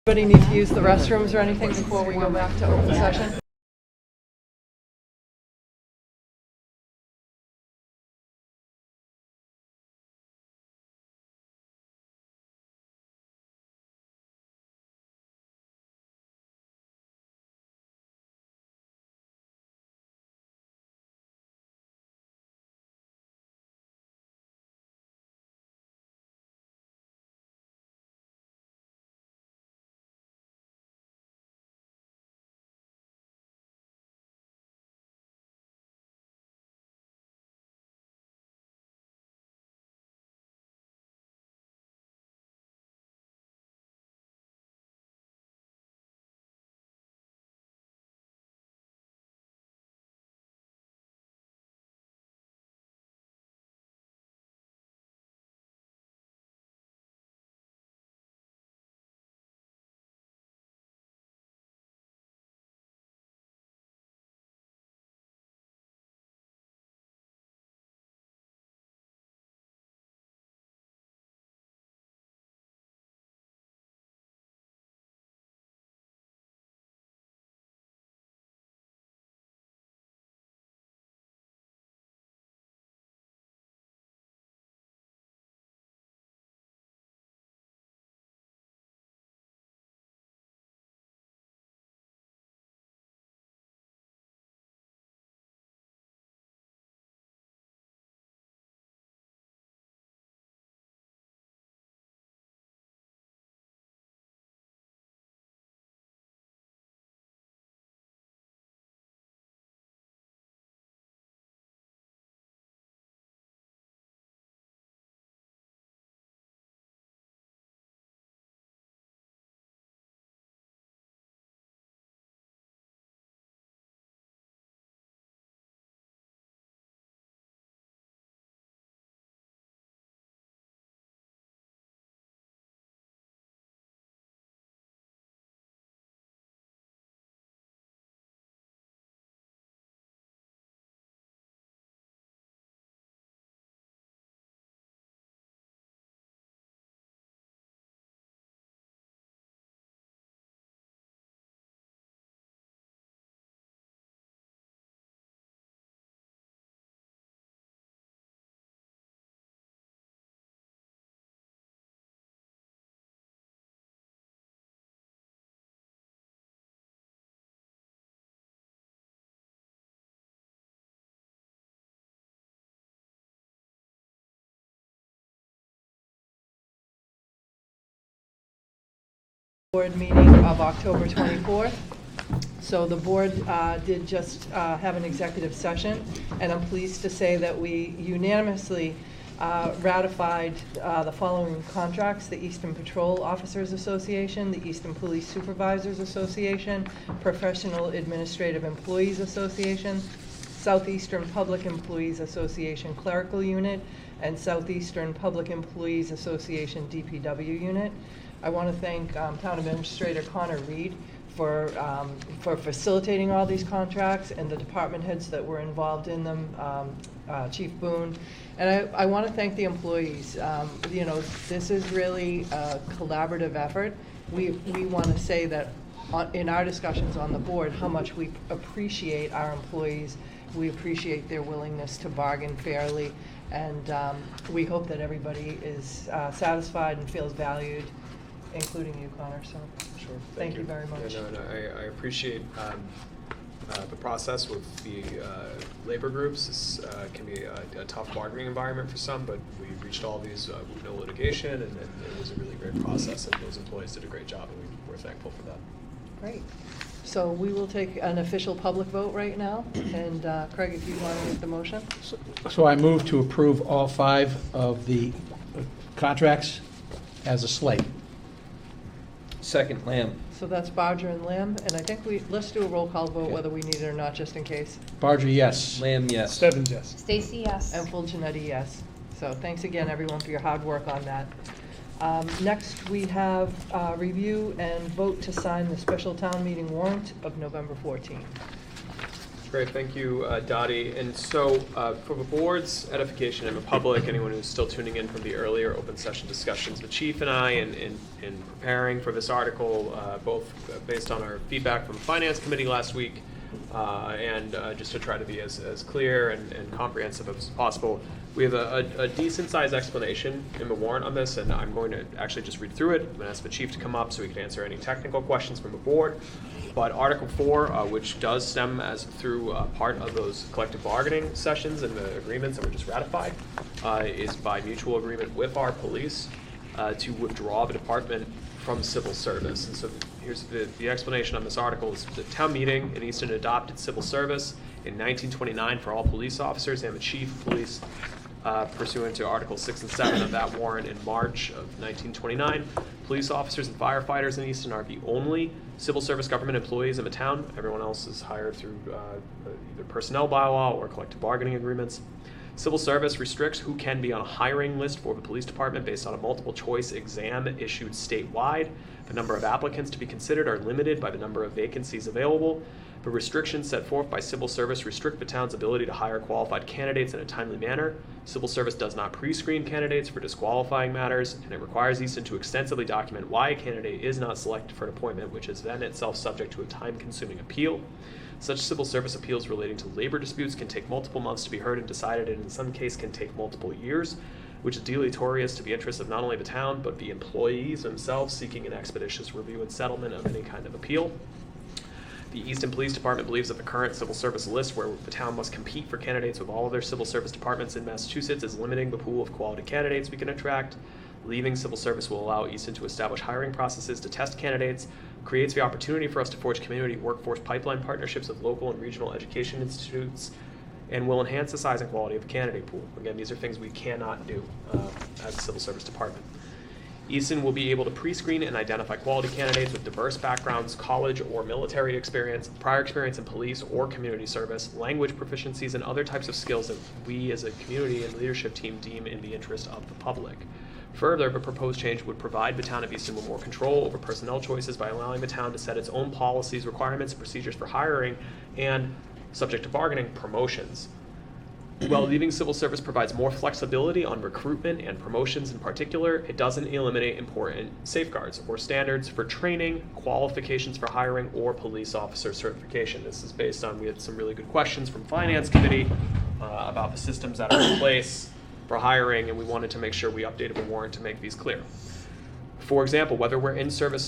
S1: Anybody need to use the restrooms or anything before we go back to open session? Board meeting of October 24th. So the board did just have an executive session, and I'm pleased to say that we unanimously ratified the following contracts: the Easton Patrol Officers Association, the Easton Police Supervisors Association, Professional Administrative Employees Association, Southeastern Public Employees Association Clerical Unit, and Southeastern Public Employees Association DPW Unit. I want to thank Town Administrator Connor Reed for facilitating all these contracts, and the department heads that were involved in them, Chief Boone. And I want to thank the employees. You know, this is really a collaborative effort. We want to say that in our discussions on the board, how much we appreciate our employees. We appreciate their willingness to bargain fairly, and we hope that everybody is satisfied and feels valued, including you, Connor. So,
S5: Sure.
S1: Thank you very much.
S5: Yeah, no, I appreciate the process with the labor groups. This can be a tough bargaining environment for some, but we reached all these with no litigation, and it was a really great process, and those employees did a great job, and we're thankful for that.
S1: Great. So we will take an official public vote right now, and Craig, if you want to make the motion.
S2: So I move to approve all 5 of the contracts as a slate.
S3: Second, Lamb.
S1: So that's Bodger and Lamb, and I think let's do a roll call vote, whether we need it or not, just in case.
S2: Barger, yes.
S3: Lamb, yes.
S9: Stebbins, yes.
S7: Stacy, yes.
S1: And Full Janetti, yes. So thanks again, everyone, for your hard work on that. Next, we have review and vote to sign the special town meeting warrant of November 14th.
S5: Great, thank you, Dottie. And so, for the board's edification and the public, anyone who's still tuning in from the earlier open session discussions, the chief and I, in preparing for this article, both based on our feedback from the finance committee last week, and just to try to be as clear and comprehensive as possible, we have a decent-sized explanation in the warrant on this, and I'm going to actually just read through it. I'm going to ask the chief to come up so he can answer any technical questions from the board. But Article 4, which does stem as through part of those collective bargaining sessions and the agreements that were just ratified, is by mutual agreement with our police to withdraw the department from civil service. And so here's the explanation on this article. Is the town meeting in Easton adopted civil service in 1929 for all police officers and the chief of police pursuant to Articles 6 and 7 of that warrant in March of 1929. Police officers and firefighters in Easton are the only civil service government employees in the town. Everyone else is hired through either personnel bylaw or collective bargaining agreements. Civil service restricts who can be on a hiring list for the police department based on a multiple choice exam issued statewide. The number of applicants to be considered are limited by the number of vacancies available. The restrictions set forth by civil service restrict the town's ability to hire qualified candidates in a timely manner. Civil service does not pre-screen candidates for disqualifying matters, and it requires Easton to extensively document why a candidate is not selected for an appointment, which is then itself subject to a time-consuming appeal. Such civil service appeals relating to labor disputes can take multiple months to be heard and decided, and in some cases can take multiple years, which is deleterious to the interests of not only the town, but the employees themselves seeking an expeditious review and settlement of any kind of appeal. The Easton Police Department believes that the current civil service list, where the town must compete for candidates with all of their civil service departments in Massachusetts, is limiting the pool of quality candidates we can attract. Leaving civil service will allow Easton to establish hiring processes to test candidates, creates the opportunity for us to forge community workforce pipeline partnerships with local and regional education institutes, and will enhance the size and quality of the candidate pool. Again, these are things we cannot do as a civil service department. Easton will be able to pre-screen and identify quality candidates with diverse backgrounds, college or military experience, prior experience in police or community service, language proficiencies, and other types of skills that we as a community and leadership team deem in the interest of the public. Further, the proposed change would provide the town of Easton with more control over personnel choices by allowing the town to set its own policies, requirements, and procedures for hiring and, subject to bargaining, promotions. While leaving civil service provides more flexibility on recruitment and promotions in particular, it doesn't eliminate important safeguards or standards for training, qualifications for hiring, or police officer certification. This is based on, we had some really good questions from Finance Committee about the systems that are in place for hiring, and we wanted to make sure we updated the warrant to make these clear. For example, whether we're in civil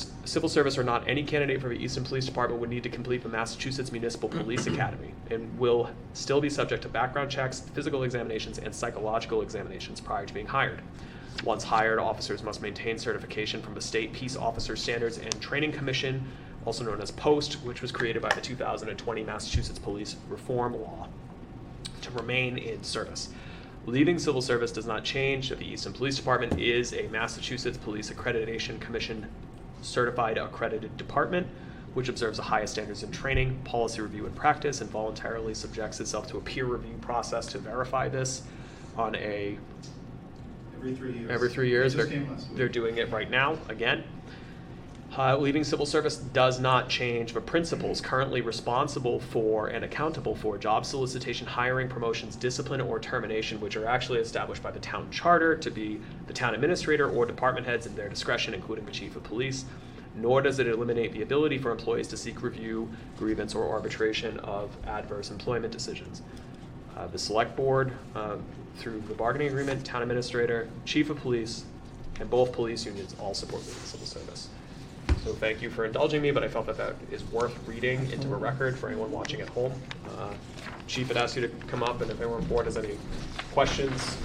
S5: service or not, any candidate for the Easton Police Department would need to complete the Massachusetts Municipal Police Academy and will still be subject to background checks, physical examinations, and psychological examinations prior to being hired. Once hired, officers must maintain certification from the State Peace Officer Standards and Training Commission, also known as POST, which was created by the 2020 Massachusetts Police Reform Law, to remain in service. Leaving civil service does not change that the Easton Police Department is a Massachusetts Police Accreditation Commission certified accredited department, which observes the highest standards in training, policy review, and practice, and voluntarily subjects itself to a peer review process to verify this on a
S2: Every 3 years.
S5: Every 3 years.
S2: It just came last week.
S5: They're doing it right now again. Leaving civil service does not change the principles currently responsible for and accountable for job solicitation, hiring, promotions, discipline, or termination, which are actually established by the town charter to be the town administrator or department heads in their discretion, including the chief of police. Nor does it eliminate the ability for employees to seek review, grievance, or arbitration of adverse employment decisions. The select board, through the bargaining agreement, town administrator, chief of police, and both police unions all support leaving civil service. So thank you for indulging me, but I felt that that is worth reading into a record for anyone watching at home. Chief had asked you to come up, and if anyone on board has any questions.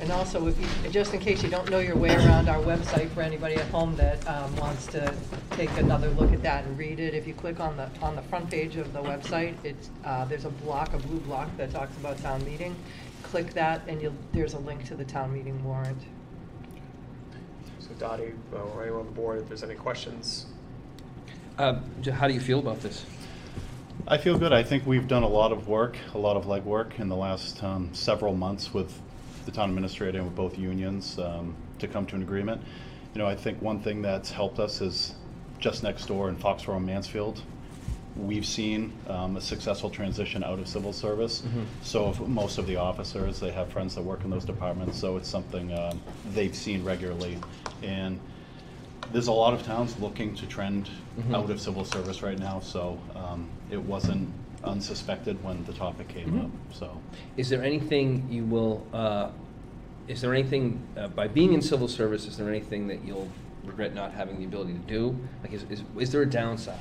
S1: And also, if you, just in case you don't know your way around our website, for anybody at home that wants to take another look at that and read it, if you click on the front page of the website, it's there's a blue block that talks about town meeting. Click that, and there's a link to the town meeting warrant.
S5: So Dottie, or anyone on the board, if there's any questions.
S3: How do you feel about this?
S16: I feel good. I think we've done a lot of work, a lot of legwork in the last several months with the town administrator and with both unions to come to an agreement. You know, I think one thing that's helped us is just next door in Foxborough and Mansfield, we've seen a successful transition out of civil service.
S3: Mhm.
S16: So if most of the officers, they have friends that work in those departments, so it's something they've seen regularly. And there's a lot of towns looking to trend
S3: Mhm.
S16: out of civil service right now, so it wasn't unsuspected when the topic came
S3: Mhm.
S16: up, so.
S3: Is there anything you will, is there anything, by being in civil service, is there anything that you'll regret not having the ability to do? Like, is there a downside?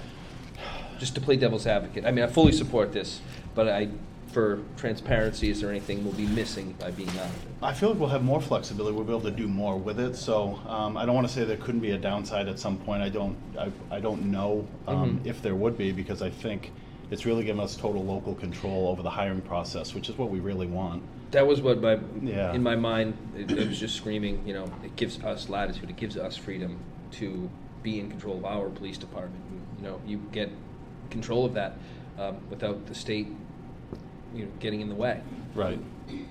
S3: Just to play devil's advocate. I mean, I fully support this, but for transparency, is there anything we'll be missing by being out of it?
S16: I feel like we'll have more flexibility. We'll be able to do more with it. So I don't want to say there couldn't be a downside at some point. I don't know
S3: Mhm.
S16: if there would be, because I think it's really given us total local control over the hiring process, which is what we really want.
S3: That was what
S16: Yeah.
S3: in my mind, it was just screaming, it gives us latitude, it gives us freedom to be in control of our police department. You get control of that without the state, getting in the way.
S16: Right. And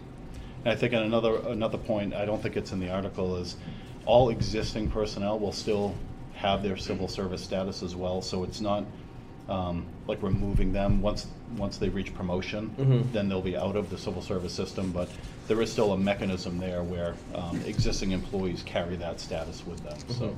S16: I think another point, I don't think it's in the article, is all existing personnel will still have their civil service status as well. So it's not like removing them once they reach promotion,
S3: Mhm.
S16: then they'll be out of the civil service system. But there is still a mechanism there where existing employees carry that status with them. So.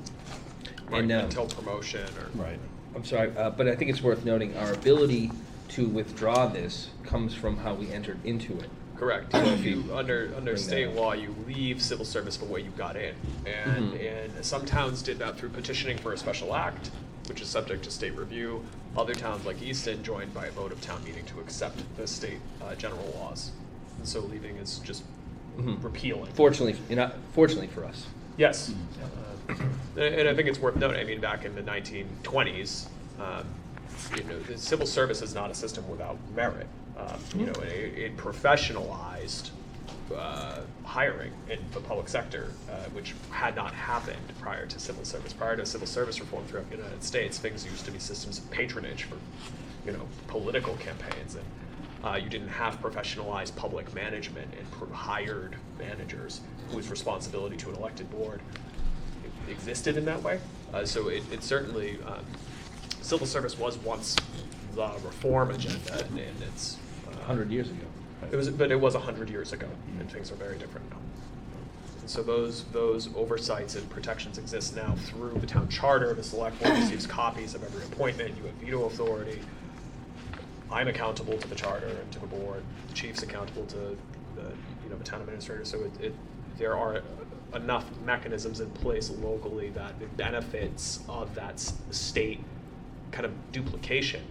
S5: Right,
S3: And,
S5: until promotion or.
S16: Right.
S3: I'm sorry, but I think it's worth noting, our ability to withdraw this comes from how we entered into it.
S5: Correct. So if you, under
S3: Bring
S5: state
S3: that up.
S5: law, you leave civil service for what you got in. And,
S3: Mhm.
S5: and some towns did that through petitioning for a special act, which is subject to state review. Other towns like Easton joined by a vote of town meeting to accept the state general laws. And so leaving is just
S3: Mhm.
S5: repealing.
S3: Fortunately for us.
S5: Yes. And I think it's worth noting, I mean, back in the 1920s, the civil service is not a system without merit. It professionalized hiring in the public sector, which had not happened prior to civil service. Prior to civil service reform throughout the United States, things used to be systems of patronage for, political campaigns. And you didn't have professionalized public management and hired managers whose responsibility to an elected board existed in that way. So it certainly, civil service was once the reform agenda, and it's
S3: 100 years ago.
S5: But it was 100 years ago, and things are very different now. And so those oversights and protections exist now through the town charter. The select board receives copies of every appointment. You have veto authority. I'm accountable to the charter and to the board. The chief's accountable to the town administrator. So there are enough mechanisms in place locally that the benefits of that state kind of duplication.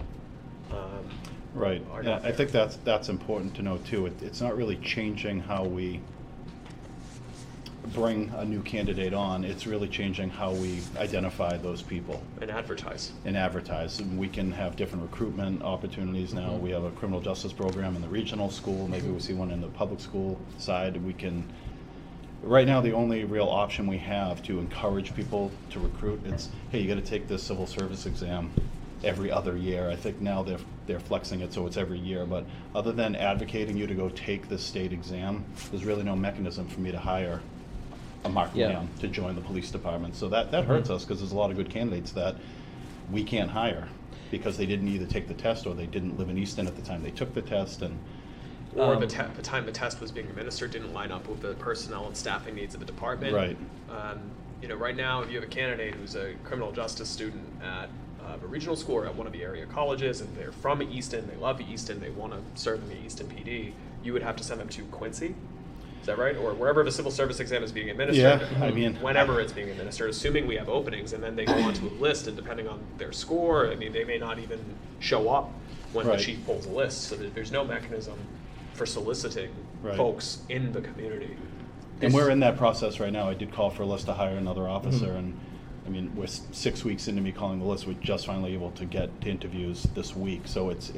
S16: Right.
S5: Are
S16: Yeah,
S5: not
S16: I
S5: there.
S16: think that's important to know too. It's not really changing how we bring a new candidate on. It's really changing how we identify those people.
S5: And advertise.
S16: And we can have different recruitment opportunities now.
S3: Mhm.
S16: We have a criminal justice program in the regional school. Maybe we see one in the public school side. Right now, the only real option we have to encourage people to recruit, it's, hey, you gotta take this civil service exam every other year. I think now they're flexing it so it's every year, but other than advocating you to go take this state exam, there's really no mechanism for me to hire a Mark
S3: Yeah.
S16: Lamb to join the police department. So that hurts us, because there's a lot of good candidates that we can't hire because they didn't either take the test or they didn't live in Easton at the time they took the test. And
S5: Or the time the test was being administered didn't line up with the personnel and staffing needs of the department.
S16: Right.
S5: Right now, if you have a candidate who's a criminal justice student at a regional school or at one of the area colleges, and they're from Easton, they love Easton, they want to serve in the Easton PD, you would have to send them to Quincy. Is that right? Or wherever the civil service exam is being administered.
S16: Yeah, I mean,
S5: whenever it's being administered, assuming we have openings, and then they go onto a list, and depending on their score, they may not even show up when
S16: Right.
S5: the chief pulls a list. So there's no mechanism for soliciting
S16: Right.
S5: folks in the community.
S16: And we're in that process right now. I did call for a list to hire another officer, and we're 6 weeks into me calling the list. We're just finally able to get to interviews this week. So it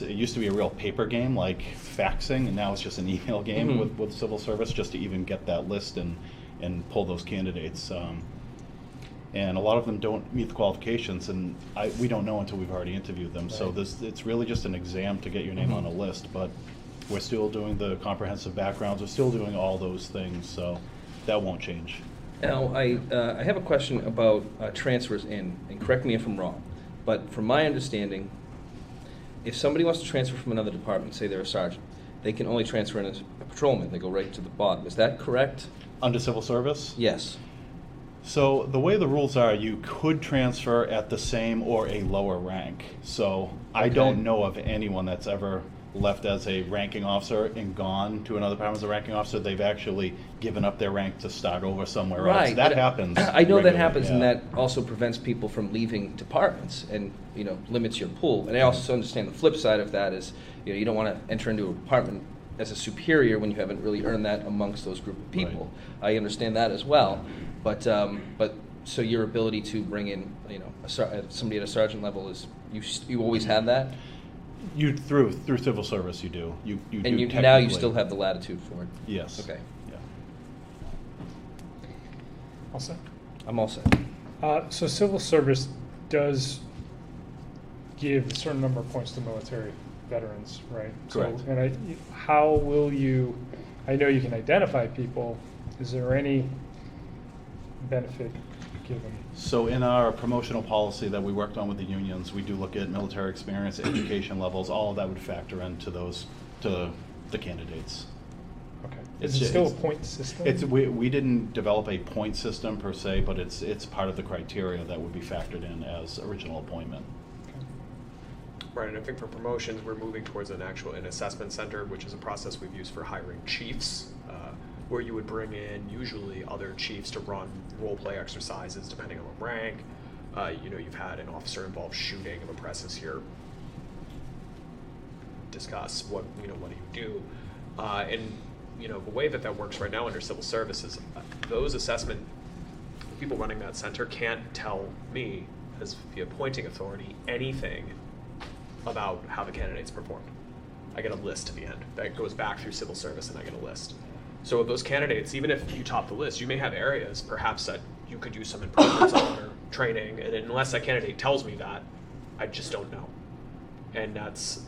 S16: used to be a real paper game, like faxing, and now it's just an email game
S3: Mhm.
S16: with civil service, just to even get that list and pull those candidates. And a lot of them don't meet the qualifications, and we don't know until we've already interviewed them. So it's really just an exam to get your name on a list, but we're still doing the comprehensive backgrounds, we're still doing all those things, so that won't change.
S3: Now, I have a question about transfers in, and correct me if I'm wrong. But from my understanding, if somebody wants to transfer from another department, say they're a sergeant, they can only transfer in as a patrolman. They go right to the bottom. Is that correct?
S16: Under civil service?
S3: Yes.
S16: So the way the rules are, you could transfer at the same or a lower rank. So I don't know of anyone that's ever left as a ranking officer and gone to another department as a ranking officer. They've actually given up their rank to start over somewhere else. That happens.
S3: I know that
S16: regularly,
S3: happens, and
S16: yeah.
S3: that also prevents people from leaving departments, and limits your pool. And I also understand the flip side of that is, you don't want to enter into a department as a superior when you haven't really earned that amongst those group of people. Right. I understand that as well, but so your ability to bring in somebody at a sergeant level is you always had that.
S16: You through civil service you do. You
S3: and
S16: do
S3: now you
S16: technically.
S3: still have the latitude for it.
S16: Yes.
S3: Okay.
S16: Yeah.
S9: All set?
S3: I'm all set.
S9: So civil service does give a certain number of points to military veterans, right?
S16: Correct.
S9: So, and how will you, I know you can identify people, is there any benefit given?
S16: So in our promotional policy that we worked on with the unions, we do look at military experience, education levels, all of that would factor into to the candidates.
S9: Okay. Is it still a point system?
S16: We didn't develop a point system per se, but it's part of the criteria that would be factored in as original appointment.
S5: Right, and I think for promotions, we're moving towards an assessment center, which is a process we've used for hiring chiefs, where you would bring in usually other chiefs to run role play exercises depending on what rank. You've had an officer-involved shooting of a presses here. Discuss what do you do, and the way that works right now under civil service is those assessment people running that center can't tell me as the appointing authority anything about how the candidates performed. I get a list at the end that goes back through civil service, and I get a list. So of those candidates, even if you top the list, you may have areas perhaps that you could use some improvements on or training, and unless that candidate tells me that, I just don't know. And that's,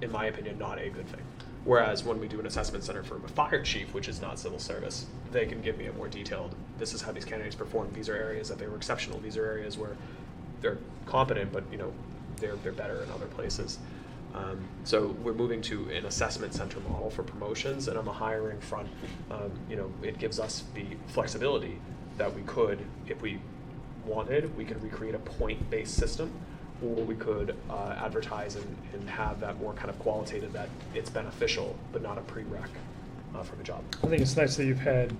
S5: in my opinion, not a good thing. Whereas when we do an assessment center for a fire chief, which is not civil service, they can give me a more detailed, this is how these candidates performed, these are areas that they were exceptional, these are areas where they're competent, but they're better in other places. So we're moving to an assessment center model for promotions, and on the hiring front, it gives us the flexibility that we could, if we wanted, we could recreate a point-based system, or we could advertise and have that more kind of qualitative that it's beneficial, but not a prereq for the job.
S9: I think it's nice that you've had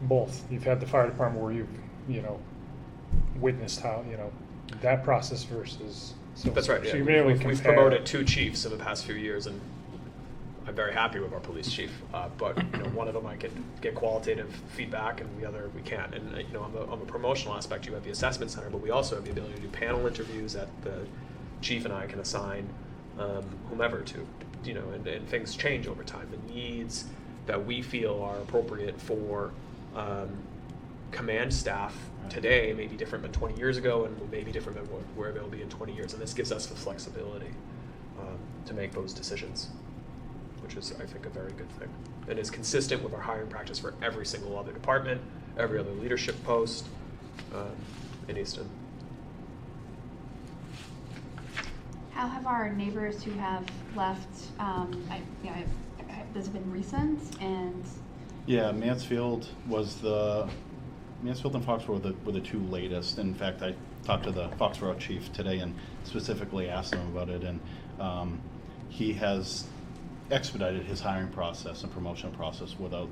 S9: both. You've had the fire department where you've, witnessed how, that process versus.
S5: That's right.
S9: So
S5: Yeah.
S9: you've been able to
S5: We've
S9: compare.
S5: promoted 2 chiefs in the past few years, and I'm very happy with our police chief. But one of them I could get qualitative feedback, and the other we can't. And on the promotional aspect, you have the assessment center, but we also have the ability to do panel interviews that the chief and I can assign whomever to. And things change over time. The needs that we feel are appropriate for command staff today may be different than 20 years ago, and may be different than where they'll be in 20 years. And this gives us the flexibility to make those decisions, which is, I think, a very good thing. And is consistent with our hiring practice for every single other department, every other leadership post in Easton.
S7: How have our neighbors who have left, has it been recent? And
S16: Yeah, Mansfield and Foxborough were the 2 latest. In fact, I talked to the Foxborough chief today and specifically asked him about it, and he has expedited his hiring process and promotion process without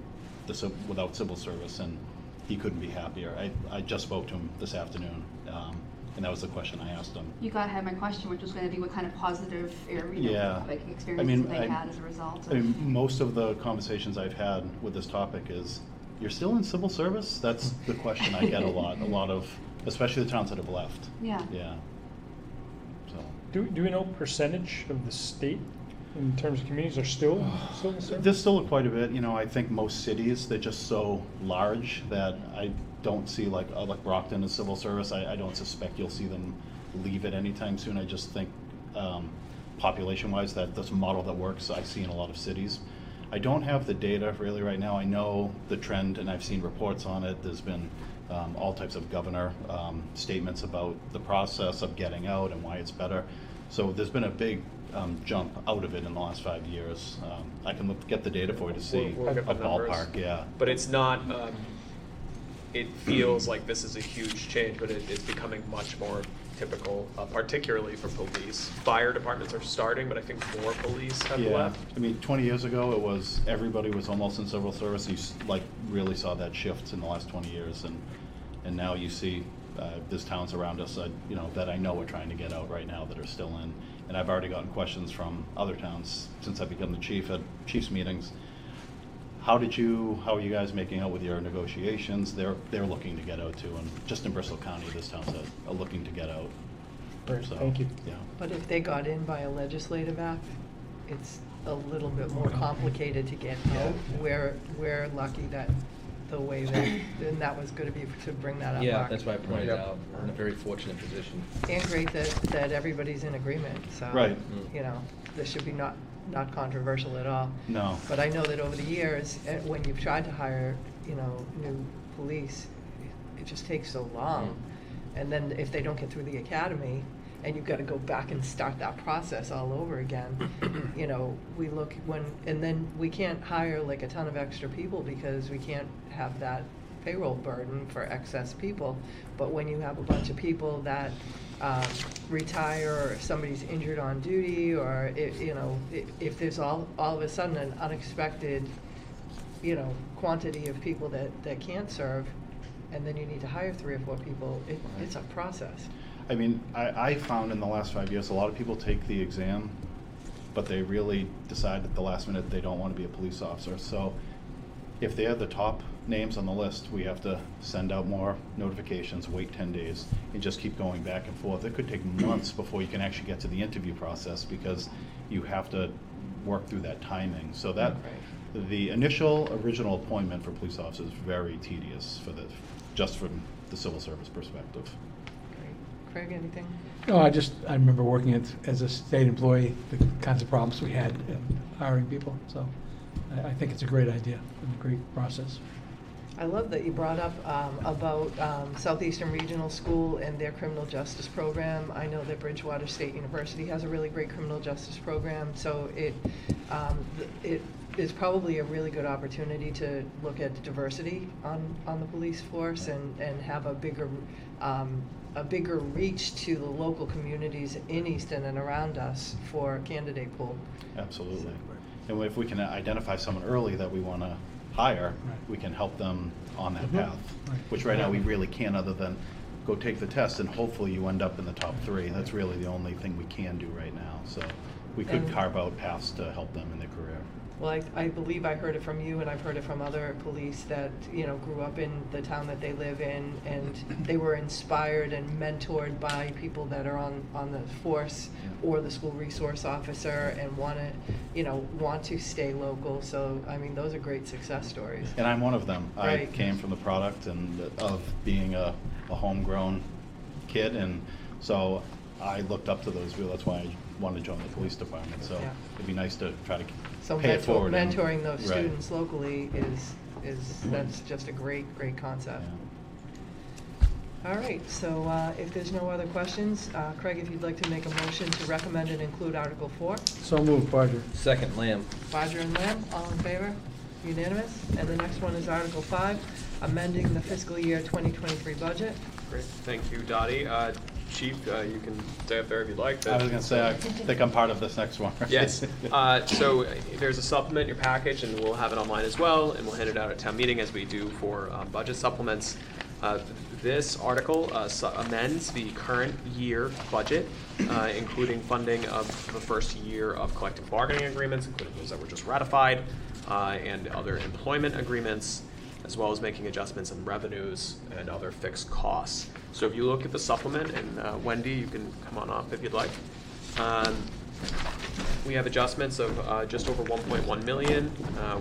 S16: civil service, and he couldn't be happier. I just spoke to him this afternoon, and that was the question I asked him.
S7: you got ahead of my question, which was going to be what kind of positive experiences they had as a result.
S16: Most of the conversations I've had with this topic is, you're still in civil service? That's the question I get a lot of, especially the towns that have left.
S7: Yeah.
S16: Yeah. So.
S9: Do we know percentage of the state in terms of communities are still civil service?
S16: There's still quite a bit. I think most cities, they're just so large that I don't see like Brockton as civil service. I don't suspect you'll see them leave it anytime soon. I just think population-wise that's a model that works I see in a lot of cities. I don't have the data really right now. I know the trend, and I've seen reports on it. There's been all types of governor statements about the process of getting out and why it's better. So there's been a big jump out of it in the last 5 years. I can get the data for you to see
S5: We'll look
S16: a
S5: at the numbers.
S16: ballpark, yeah.
S5: But it's not, it feels like this is a huge change, but it's becoming much more typical, particularly for police. Fire departments are starting, but I think more police have
S16: Yeah,
S5: left.
S16: I mean, 20 years ago, it was, everybody was almost in civil service. You like really saw that shift in the last 20 years, and now you see there's towns around us, you know, that I know are trying to get out right now that are still in. And I've already gotten questions from other towns since I've become the chief at chiefs meetings. How are you guys making out with your negotiations? They're looking to get out too, and just in Bristol County, this town's are looking to get out.
S9: Great,
S16: So,
S9: thank you.
S16: Yeah.
S1: But if they got in by a legislative act, it's a little bit more complicated to get out. We're lucky that the way that, and that was good of you to bring that up,
S3: Yeah,
S1: Mark.
S3: that's why I pointed out, we're in a very fortunate position.
S1: And great that everybody's in agreement, so.
S16: Right.
S1: You know, this should be not controversial at all.
S16: No.
S1: But I know that over the years, when you've tried to hire, you know, new police, it just takes so long. And then if they don't get through the academy, and you've got to go back and start that process all over again, you know, we look and then we can't hire like a ton of extra people because we can't have that payroll burden for excess people. But when you have a bunch of people that retire, or if somebody's injured on duty, or if there's all of a sudden an unexpected, you know, quantity of people that can't serve, and then you need to hire 3 or 4 people, it's a process.
S16: I mean, I found in the last 5 years, a lot of people take the exam, but they really decide at the last minute they don't want to be a police officer. So if they are the top names on the list, we have to send out more notifications, wait 10 days, and just keep going back and forth. It could take months before you can actually get to the interview process because you have to work through that timing. So that the original appointment for police officers is very tedious just from the civil service perspective.
S1: Craig, anything?
S2: No, I remember working as a state employee, the kinds of problems we had in hiring people. So I think it's a great idea and a great process.
S1: I love that you brought up about Southeastern Regional School and their criminal justice program. I know that Bridgewater State University has a really great criminal justice program, so it is probably a really good opportunity to look at diversity on the police force and have a bigger reach to the local communities in Easton and around us for candidate pool.
S16: Absolutely. And if we can identify someone early that we want to hire, we can help them on that path, which right now we really can't, other than go take the test and hopefully you end up in the top 3. That's really the only thing we can do right now. So we could carve out paths to help them in their career.
S1: Well, I believe I heard it from you, and I've heard it from other police that, you know, grew up in the town that they live in, and they were inspired and mentored by people that are on the force or the school resource officer and want to stay local. So, I mean, those are great success stories.
S16: And I'm one of them.
S1: Right.
S16: I came from the product and of being a homegrown kid, and so I looked up to those people. That's why I wanted to join the police department. So it'd be nice to try to pay it forward.
S1: Mentoring those students locally is that's just a great concept.
S16: Yeah.
S1: All right, so if there's no other questions, Craig, if you'd like to make a motion to recommend and include Article 4.
S2: So moved, Barger.
S3: Second, Lamb.
S1: Bodger and Lamb, all in favor? Unanimous? And the next one is Article 5, amending the fiscal year 2023 budget.
S5: Great, thank you, Dottie. Chief, you can stay up there if you'd like.
S16: I was going to say, I think I'm part of this next one. Right?
S5: Yes. So there's a supplement in your package, and we'll have it online as well, and we'll hand it out at town meeting as we do for budget supplements. This article amends the current year budget, including funding of the first year of collective bargaining agreements, including those that were just ratified, and other employment agreements, as well as making adjustments in revenues and other fixed costs. So if you look at the supplement, and Wendy, you can come on up if you'd like. We have adjustments of just over 1.1 million,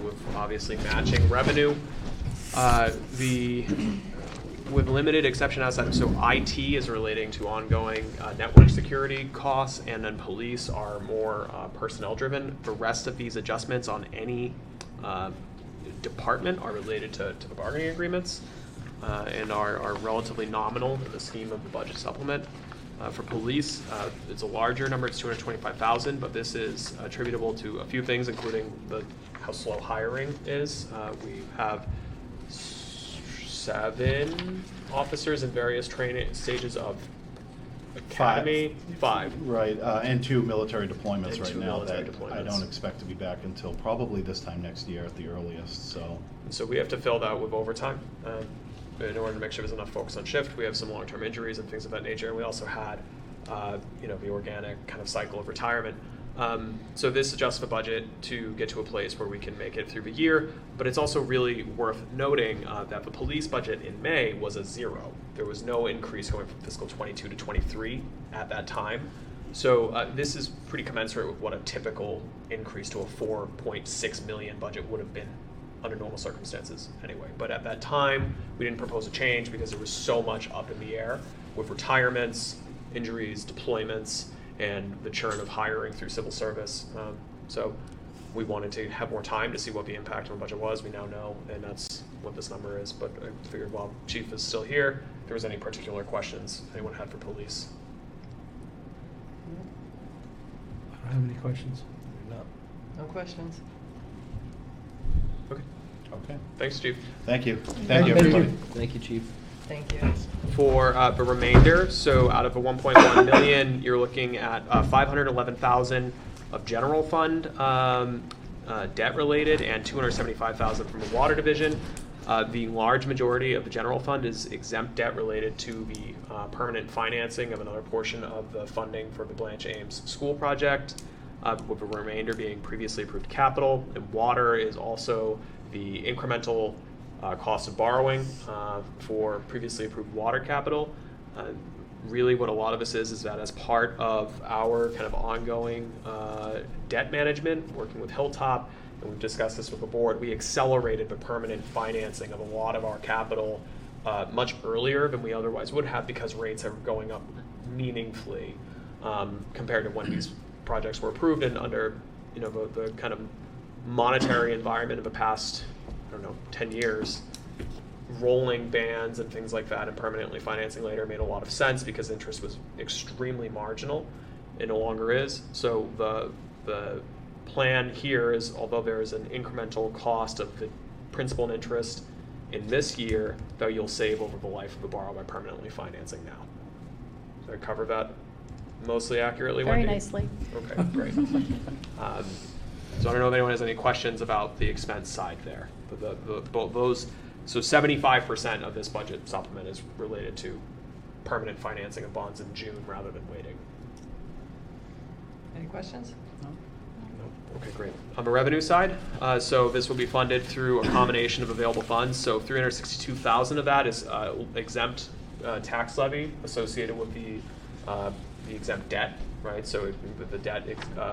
S5: with obviously matching revenue. With limited exception outside, so IT is relating to ongoing network security costs, and then police are more personnel driven. The rest of these adjustments on any department are related to the bargaining agreements. and are relatively nominal in the scheme of the budget supplement. For police, it's a larger number, it's 225,000, but this is attributable to a few things, including how slow hiring is. We have 7 officers in various training stages of academy. 5.
S16: Right, and 2 military deployments
S5: And
S16: right
S5: 2
S16: now
S5: military
S16: that I
S5: deployments.
S16: don't expect to be back until probably this time next year at the earliest, so.
S5: So we have to fill that with overtime. In order to make sure there's enough folks on shift, we have some long-term injuries and things of that nature. And we also had, the organic kind of cycle of retirement. So this adjusts the budget to get to a place where we can make it through the year. But it's also really worth noting that the police budget in May was a 0. There was no increase going from fiscal 22 to 23 at that time. So this is pretty commensurate with what a typical increase to a $4.6 million budget would have been under normal circumstances anyway. But at that time, we didn't propose a change because there was so much up in the air with retirements, injuries, deployments, and the churn of hiring through civil service. So we wanted to have more time to see what the impact on the budget was. We now know, and that's what this number is. But I figured while Chief is still here, if there was any particular questions anyone had for police.
S2: I don't have any questions.
S1: No questions?
S5: Okay.
S16: Okay.
S5: Thanks, Chief.
S16: Thank you.
S2: Thank you, everybody.
S3: Thank you, Chief.
S1: Thank you.
S5: For the remainder, so out of the 1.1 million, you're looking at 511,000 of general fund debt related and 275,000 from the water division. The large majority of the general fund is exempt debt related to the permanent financing of another portion of the funding for the Blanche Ames school project, with the remainder being previously approved capital. And water is also the incremental cost of borrowing for previously approved water capital. Really what a lot of this is that as part of our kind of ongoing debt management, working with Hilltop, and we've discussed this with the board, we accelerated the permanent financing of a lot of our capital much earlier than we otherwise would have because rates are going up meaningfully compared to when these projects were approved and under the kind of monetary environment of the past, 10 years. Rolling bans and things like that and permanently financing later made a lot of sense because interest was extremely marginal. It no longer is. So the plan here is, although there is an incremental cost of the principal and interest in this year, though you'll save over the life of the borrower by permanently financing now. Did I cover that mostly accurately,
S12: Very
S5: Wendy?
S12: nicely.
S5: Okay, great. So I don't know if anyone has any questions about the expense side there. But those, so 75% of this budget supplement is related to permanent financing of bonds in June rather than waiting.
S1: Any questions?
S5: No? Okay, great. On the revenue side, so this will be funded through a combination of available funds. So 362,000 of that is exempt tax levy associated with the exempt debt, right? So if the debt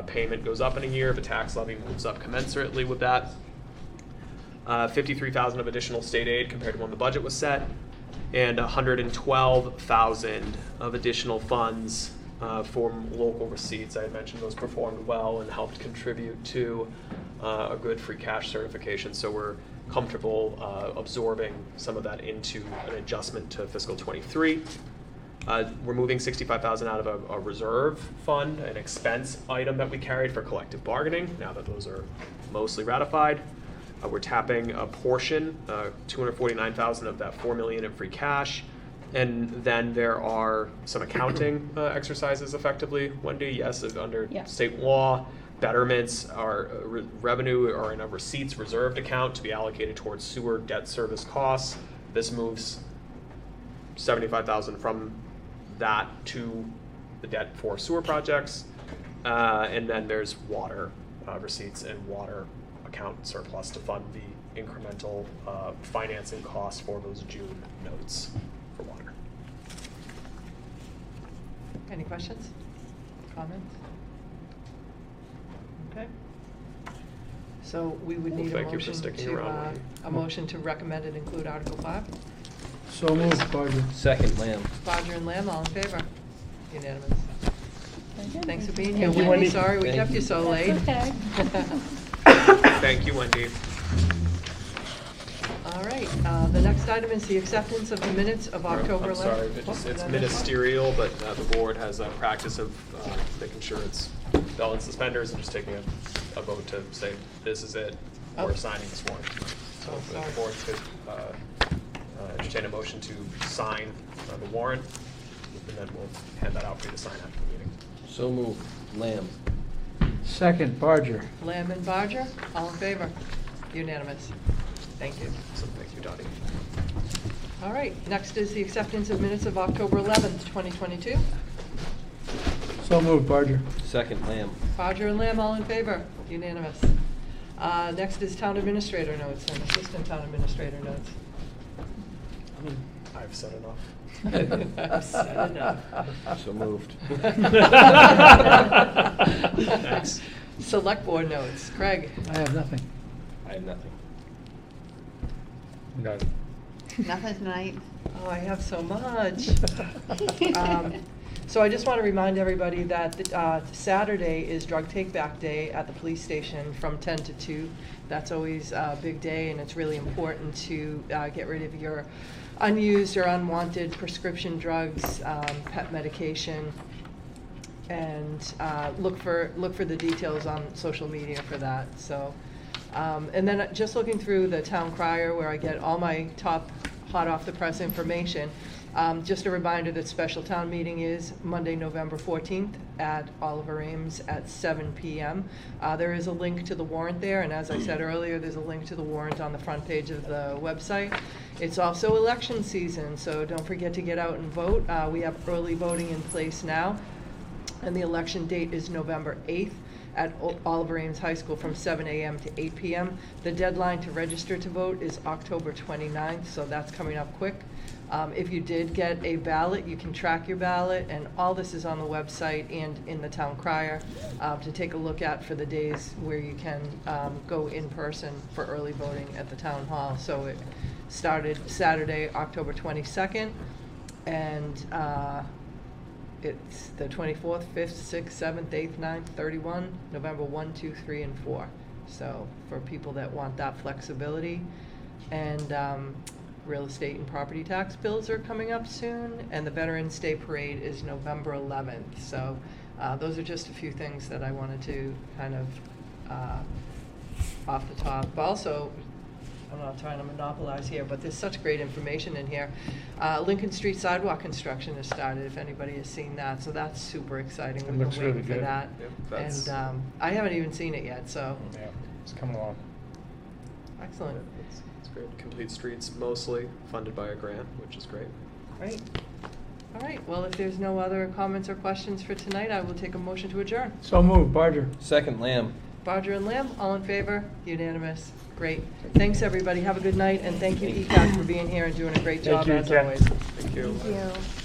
S5: payment goes up in a year, the tax levy moves up commensurately with that. 53,000 of additional state aid compared to when the budget was set, and 112,000 of additional funds from local receipts. I had mentioned those performed well and helped contribute to a good free cash certification. So we're comfortable absorbing some of that into an adjustment to fiscal 23. We're moving 65,000 out of a reserve fund, an expense item that we carried for collective bargaining, now that those are mostly ratified. We're tapping a portion, 249,000 of that 4 million in free cash. And then there are some accounting exercises effectively, Wendy, yes, under state law. Betterments are revenue or in a receipts reserved account to be allocated towards sewer debt service costs. This moves 75,000 from that to the debt for sewer projects. And then there's water receipts and water account surplus to fund the incremental financing costs for those June notes for water.
S1: Any questions? Comments? Okay. So we would need a
S5: Thank you for
S1: motion
S5: sticking
S1: to,
S5: around with me.
S1: a motion to recommend and include Article 5.
S2: So moved, Barger.
S3: Second, Lamb.
S1: Bodger and Lamb, all in favor? Unanimous. Thanks for being here.
S9: Thank you,
S1: Wendy.
S9: Wendy.
S1: Sorry we
S3: Thank
S1: kept you so late.
S12: Okay.
S5: Thank you, Wendy.
S1: All All right, the next item is the acceptance of the minutes of October 11th.
S5: I'm sorry, it's ministerial, but the board has a practice of making sure it's belt and suspenders and just taking a vote to say, this is it, we're signing this warrant. So if the board could entertain a motion to sign the warrant, and then we'll hand that out for you to sign after the meeting.
S3: So moved. Lamb.
S15: Second, Barger.
S1: Lamb and Barger, all in favor? Unanimous. Thank you.
S5: So thank you, Dottie.
S1: All right, next is the acceptance of minutes of October 11th, 2022.
S2: So moved, Barger.
S3: Second, Lamb.
S1: Barger and Lamb, all in favor? Unanimous. Next is town administrator notes and assistant town administrator notes.
S5: I've said enough.
S1: I've said enough.
S3: So moved.
S5: Thanks.
S1: Select board notes. Craig?
S2: I have nothing.
S3: I have nothing.
S9: None.
S7: Nothing tonight.
S1: Oh, I have so much. So I just want to remind everybody that Saturday is Drug Take Back Day at the police station from 10 to 2. That's always a big day, and it's really important to get rid of your unused or unwanted prescription drugs, pet medication, and look for the details on social media for that. So, and then just looking through the town crier where I get all my top hot off the press information. Just a reminder that special town meeting is Monday, November 14th at Oliver Ames at 7 p.m. There is a link to the warrant there, and as I said earlier, there's a link to the warrant on the front page of the website. It's also election season, so don't forget to get out and vote. We have early voting in place now, and the election date is November 8th at Oliver Ames High School from 7 a.m. to 8 p.m. The deadline to register to vote is October 29th, so that's coming up quick. If you did get a ballot, you can track your ballot, and all this is on the website and in the town crier to take a look at for the days where you can go in person for early voting at the town hall. So it started Saturday, October 22nd, and it's the 24th, 5th, 6th, 7th, 8th, 9th, 31, November 1, 2, 3, and 4. So for people that want that flexibility. And real estate and property tax bills are coming up soon, and the Veterans Day Parade is November 11th. So those are just a few things that I wanted to kind of off the top. But also, I'm not trying to monopolize here, but there's such great information in here. Lincoln Street sidewalk construction has started, if anybody has seen that, so that's super exciting.
S9: It
S1: We've been
S9: looks
S1: waiting
S9: really
S1: for
S9: good.
S1: that.
S5: Yep,
S1: And I haven't even seen it yet, so
S9: Yeah, it's coming along.
S1: excellent.
S5: It's great. Complete Streets mostly funded by a grant, which is great.
S1: Great. All right, well, if there's no other comments or questions for tonight, I will take a motion to adjourn.
S2: So moved, Barger.
S3: Second, Lamb.
S1: Barger and Lamb, all in favor? Unanimous. Great. Thanks, everybody. Have a good night, and thank you, ECAC, for being here and doing a great job
S9: you,
S1: as
S9: ECAC.
S1: always.
S5: Thank you.
S7: Thank you.